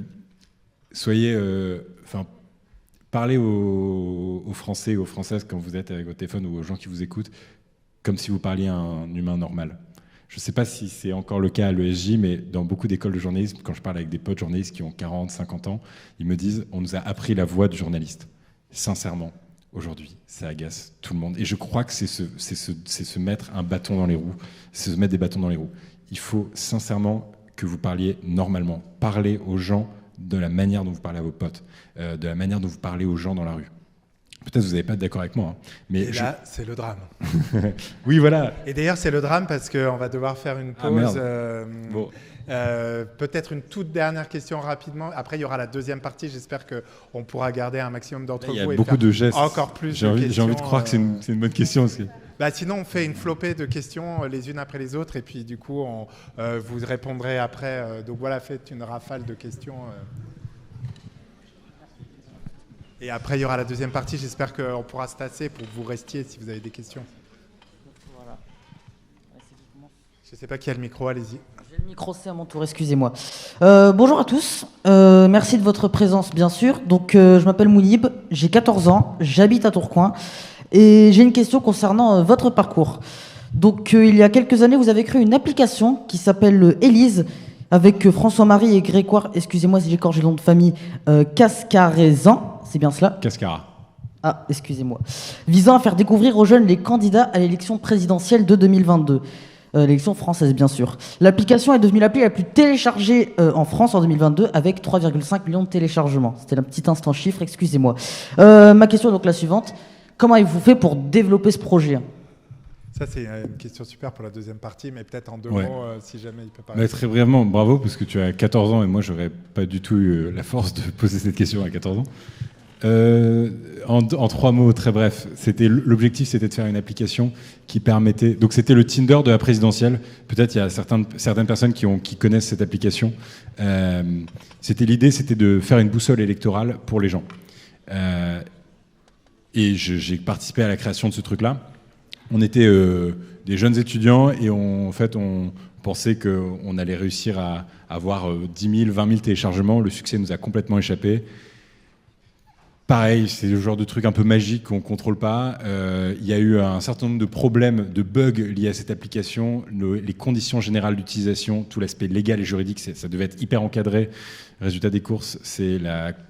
Parlez aux Français et aux Françaises quand vous êtes avec votre téléphone ou aux gens qui vous écoutent, comme si vous parliez à un humain normal. Je ne sais pas si c'est encore le cas à l'ESJ, mais dans beaucoup d'écoles de journalisme, quand je parle avec des potes journalistes qui ont 40, 50 ans, ils me disent « on nous a appris la voix du journaliste ». Sincèrement, aujourd'hui, ça agace tout le monde. Et je crois que c'est se mettre un bâton dans les roues, c'est se mettre des bâtons dans les roues. Il faut sincèrement que vous parliez normalement. Parlez aux gens de la manière dont vous parlez à vos potes, de la manière dont vous parlez aux gens dans la rue. Peut-être que vous n'allez pas être d'accord avec moi. Mais là, c'est le drame. Oui, voilà. Et d'ailleurs, c'est le drame parce qu'on va devoir faire une pause. Bon. Peut-être une toute dernière question rapidement. Après, il y aura la deuxième partie. J'espère qu'on pourra garder un maximum d'entre vous. Il y a beaucoup de gestes. Encore plus j'ai envie de croire que c'est une bonne question. Parce que... sinon, on fait une flopée de questions les unes après les autres. Et puis, du coup, vous répondrez après. Donc voilà, faites une rafale de questions. Et après, il y aura la deuxième partie. J'espère qu'on pourra se tasser pour que vous restiez si vous avez des questions. Voilà. Je ne sais pas qui a le micro, allez-y. J'ai le micro, c'est à mon tour, excusez-moi. Bonjour à tous. Merci de votre présence, bien sûr. Donc, je m'appelle Mounib, j'ai 14 ans, j'habite à Tourcoing. Et j'ai une question concernant votre parcours. Donc, il y a quelques années, vous avez créé une application qui s'appelle Élise, avec François-Marie et Grégoire, excusez-moi si j'écorche le nom de famille, Cascarézan. C'est bien cela ? Cascara. Ah, excusez-moi. Visant à faire découvrir aux jeunes les candidats à l'élection présidentielle de 2022. L'élection française, bien sûr. L'application est devenue l'appli la plus téléchargée en France en 2022, avec 3,5 millions de téléchargements. C'était un petit instant chiffre, excusez-moi. Ma question est donc la suivante. Comment avez-vous fait pour développer ce projet ? Ça, c'est une question super pour la deuxième partie, mais peut-être en deux mots, si jamais il peut pas. Très brièvement, bravo, parce que tu as 14 ans et moi, j'aurais pas du tout eu la force de poser cette question à 14 ans. En 3 mots, très bref, l'objectif, c'était de faire une application qui permettait... Donc, c'était le Tinder de la présidentielle. Peut-être il y a certaines personnes qui connaissent cette application. L'idée, c'était de faire une boussole électorale pour les gens. Et j'ai participé à la création de ce truc-là. On était des jeunes étudiants et on pensait qu'on allait réussir à avoir 10 000, 20 000 téléchargements. Le succès nous a complètement échappé. Pareil, c'est le genre de truc un peu magique qu'on ne contrôle pas. Il y a eu un certain nombre de problèmes, de bugs liés à cette application. Les conditions générales d'utilisation, tout l'aspect légal et juridique, ça devait être hyper encadré. Résultat des courses, c'est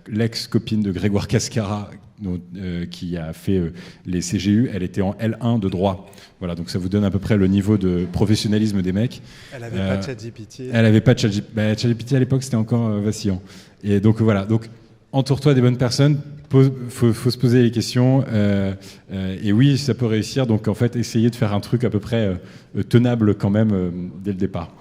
l'ex-copine de Grégoire Cascara qui a fait les CGU. Elle était en L1 de droit. Voilà, donc ça vous donne à peu près le niveau de professionnalisme des mecs. Elle n'avait pas de ChatGPT. Elle n'avait pas de ChatGPT. ChatGPT à l'époque, c'était encore vacillant. Et donc voilà, entoure-toi des bonnes personnes. Faut se poser les questions et oui, ça peut réussir. Donc en fait, essayez de faire un truc à peu près tenable quand même dès le départ.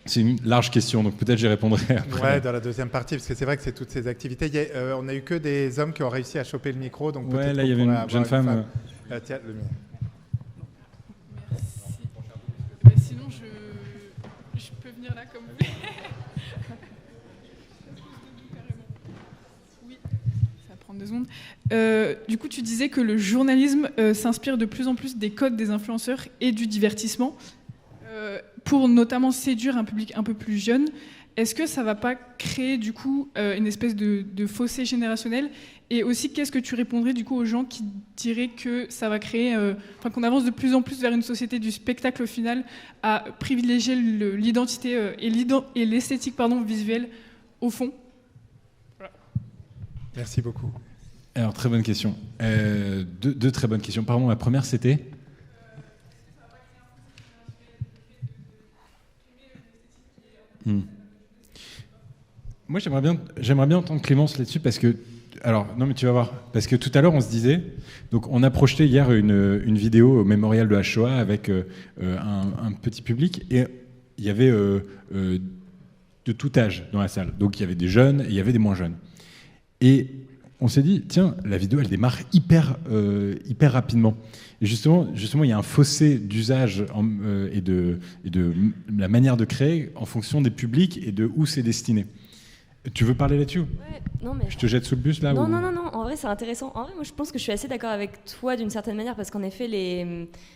C'est une large question, donc peut-être j'y répondrai après. Ouais, dans la deuxième partie, parce que c'est vrai que c'est toutes ces activités. On n'a eu que des hommes qui ont réussi à choper le micro, donc ouais, là il y avait une jeune femme. Tiens, le mien. Merci. Sinon, je peux venir là comme vous voulez. Oui, ça va prendre 2 secondes. Du coup, tu disais que le journalisme s'inspire de plus en plus des codes des influenceurs et du divertissement pour notamment séduire un public un peu plus jeune. est-ce que ça va pas créer du coup une espèce de fossé générationnel? Et aussi, qu'est-ce que tu répondrais du coup aux gens qui diraient que ça va créer, qu'on avance de plus en plus vers une société du spectacle au final, à privilégier l'identité et l'esthétique visuelle au fond? Voilà. Merci beaucoup. Alors, très bonne question. Deux très bonnes questions. Pardon, la première, c'était Moi, j'aimerais bien entendre Clémence là-dessus parce que, alors, non, mais tu vas voir, parce que tout à l'heure, on se disait, donc, on a projeté hier une vidéo au mémorial de la Shoah avec un petit public et il y avait de tout âge dans la salle. Donc, il y avait des jeunes et il y avait des moins jeunes. Et on s'est dit, tiens, la vidéo, elle démarre hyper rapidement. Et justement, il y a un fossé d'usage et de la manière de créer en fonction des publics et de où c'est destiné. Tu veux parler là-dessus? Ouais, non, mais... Je te jette sous le bus là? Non, en vrai c'est intéressant. En vrai, moi je pense que je suis assez d'accord avec toi d'une certaine manière parce qu'en effet,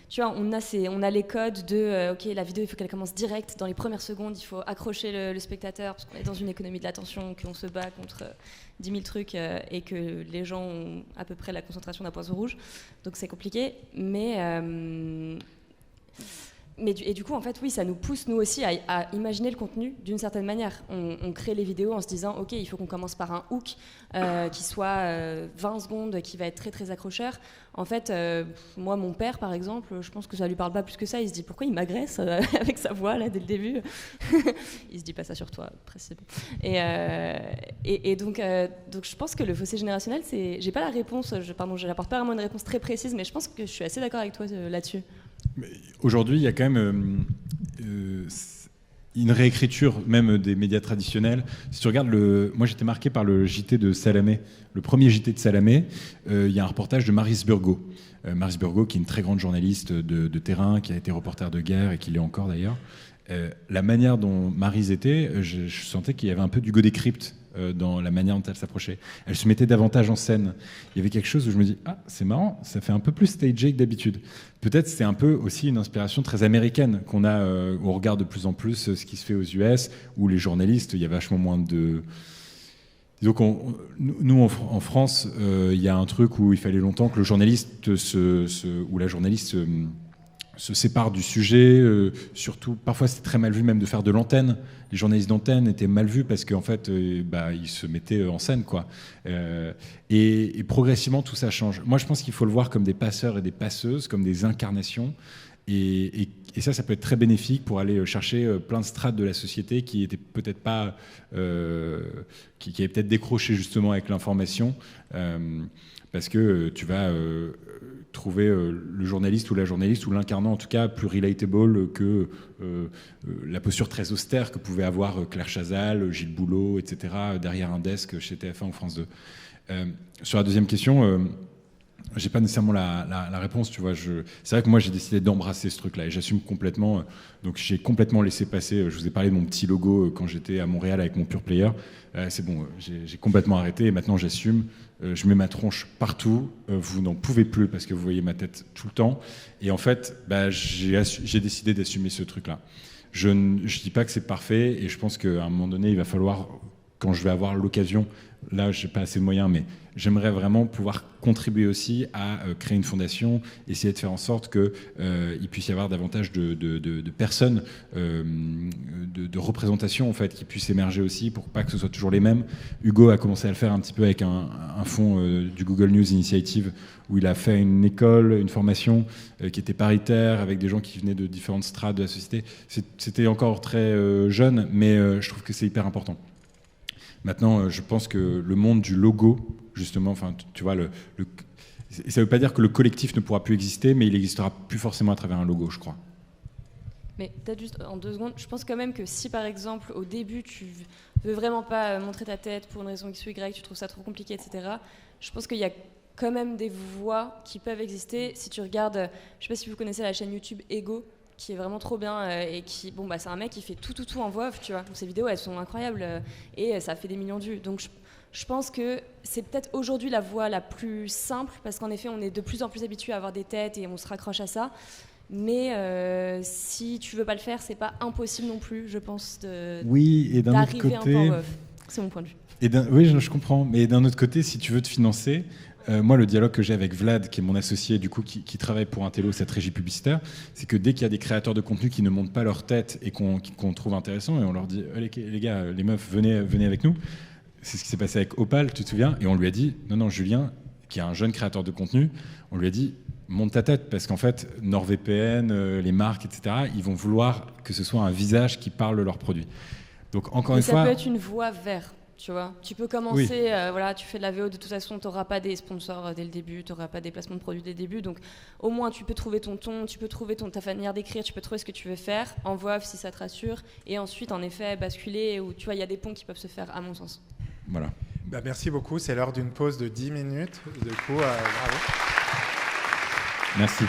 tu vois, on a les codes de ok, la vidéo il faut qu'elle commence direct, dans les premières secondes, il faut accrocher le spectateur parce qu'on est dans une économie de l'attention, qu'on se bat contre 10 000 trucs et que les gens ont à peu près la concentration d'un poisson rouge. Donc c'est compliqué, et du coup, en fait, oui, ça nous pousse, nous aussi, à imaginer le contenu d'une certaine manière. On crée les vidéos en se disant, OK, il faut qu'on commence par un hook qui soit 20 secondes, qui va être très, très accrocheur. En fait, moi, mon père, par exemple, je pense que ça lui parle pas plus que ça. Il se dit, pourquoi il m'agresse avec sa voix, là, dès le début? Il se dit pas ça sur toi, précisément. Et donc, je pense que le fossé générationnel, j'ai pas la réponse, je n'apporte pas vraiment une réponse très précise, mais je pense que je suis assez d'accord avec toi là-dessus. Aujourd'hui, il y a quand même une réécriture même des médias traditionnels. Si tu regardes, moi j'étais marqué par le JT de Salamé, le premier JT de Salamé. Il y a un reportage de Maryse Burgot. Maryse Burgot, qui est une très grande journaliste de terrain, qui a été reporter de guerre et qui l'est encore d'ailleurs. La manière dont Maryse était, je sentais qu'il y avait un peu du Godécrypte dans la manière dont elle s'approchait. Elle se mettait davantage en scène. Il y avait quelque chose où je me dis, ah, c'est marrant, ça fait un peu plus stagé que d'habitude. Peut-être c'est un peu aussi une inspiration très américaine qu'on a, où on regarde de plus en plus ce qui se fait aux US, où les journalistes, il y a vachement moins de... Disons nous, en France, il y a un truc où il fallait longtemps que le journaliste ou la journaliste se sépare du sujet, surtout, parfois c'était très mal vu même de faire de l'antenne. Les journalistes d'antenne étaient mal vus parce qu'en fait, ils se mettaient en scène, quoi. Et progressivement, tout ça change. Moi, je pense qu'il faut le voir comme des passeurs et des passeuses, comme des incarnations. Et ça peut être très bénéfique pour aller chercher plein de strates de la société qui étaient peut-être pas, qui avaient peut-être décroché justement avec l'information, parce que tu vas trouver le journaliste ou la journaliste ou l'incarnant en tout cas plus relatable que la posture très austère que pouvait avoir Claire Chazal, Gilles Boulot, etc. derrière un desk chez TF1 ou France 2. Sur la deuxième question, j'ai pas nécessairement la réponse, tu vois. C'est vrai que moi j'ai décidé d'embrasser ce truc-là et j'assume complètement. Donc j'ai complètement laissé passer. Je vous ai parlé de mon petit logo quand j'étais à Montréal avec mon Pure Player. C'est bon, j'ai complètement arrêté et maintenant j'assume. Je mets ma tronche partout. Vous n'en pouvez plus parce que vous voyez ma tête tout le temps. Et en fait, j'ai décidé d'assumer ce truc-là. Je dis pas que c'est parfait et je pense qu'à un moment donné, il va falloir, quand je vais avoir l'occasion, là, j'ai pas assez de moyens, mais j'aimerais vraiment pouvoir contribuer aussi à créer une fondation, essayer de faire en sorte qu'il puisse y avoir davantage de personnes, de représentation en fait, qui puissent émerger aussi pour pas que ce soit toujours les mêmes. Hugo a commencé à le faire un petit peu avec un fonds du Google News Initiative où il a fait une école, une formation qui était paritaire avec des gens qui venaient de différentes strates de la société. C'était encore très jeune, mais je trouve que c'est hyper important. Maintenant, je pense que le monde du logo, justement, enfin, tu vois, ça ne veut pas dire que le collectif ne pourra plus exister, mais il n'existera plus forcément à travers un logo, je crois. Mais peut-être juste en 2 secondes, je pense quand même que si par exemple au début tu veux vraiment pas montrer ta tête pour une raison X ou Y, tu trouves ça trop compliqué, etc., je pense qu'il y a quand même des voies qui peuvent exister. Si tu regardes, je sais pas si vous connaissez la chaîne YouTube Ego, qui est vraiment trop bien et qui, c'est un mec qui fait tout en voix off, tu vois. Donc, ces vidéos, elles sont incroyables et ça fait des millions de vues. Donc je pense que c'est peut-être aujourd'hui la voie la plus simple parce qu'en effet, on est de plus en plus habitué à avoir des têtes et on se raccroche à ça. Mais si tu veux pas le faire, c'est pas impossible non plus, je pense, oui, et d'un autre côté, un peu en off. C'est mon point de vue. Oui, je comprends. Mais d'un autre côté, si tu veux te financer, moi, le dialogue que j'ai avec Vlad, qui est mon associé, du coup, qui travaille pour Intello, cette régie publicitaire, c'est que dès qu'il y a des créateurs de contenu qui ne montent pas leur tête et qu'on trouve intéressant, et on leur dit les gars, les meufs, venez avec nous. C'est ce qui s'est passé avec Opal, tu te souviens? Et on lui a dit non, Julien, qui est un jeune créateur de contenu, on lui a dit monte ta tête, parce qu'en fait, NordVPN, les marques, etc., ils vont vouloir que ce soit un visage qui parle de leurs produits. Donc, encore une fois. Ça peut être une voie vers. Tu vois, tu peux commencer, voilà, tu fais de la VO, de toute façon, tu n'auras pas des sponsors dès le début, tu n'auras pas des placements de produits dès le début, donc au moins tu peux trouver ton ton, tu peux trouver ta manière d'écrire, tu peux trouver ce que tu veux faire, en voix off si ça te rassure, et ensuite, en effet, basculer, où tu vois, il y a des ponts qui peuvent se faire, à mon sens. Voilà. Merci beaucoup, c'est l'heure d'une pause de 10 minutes, du coup, bravo. Merci.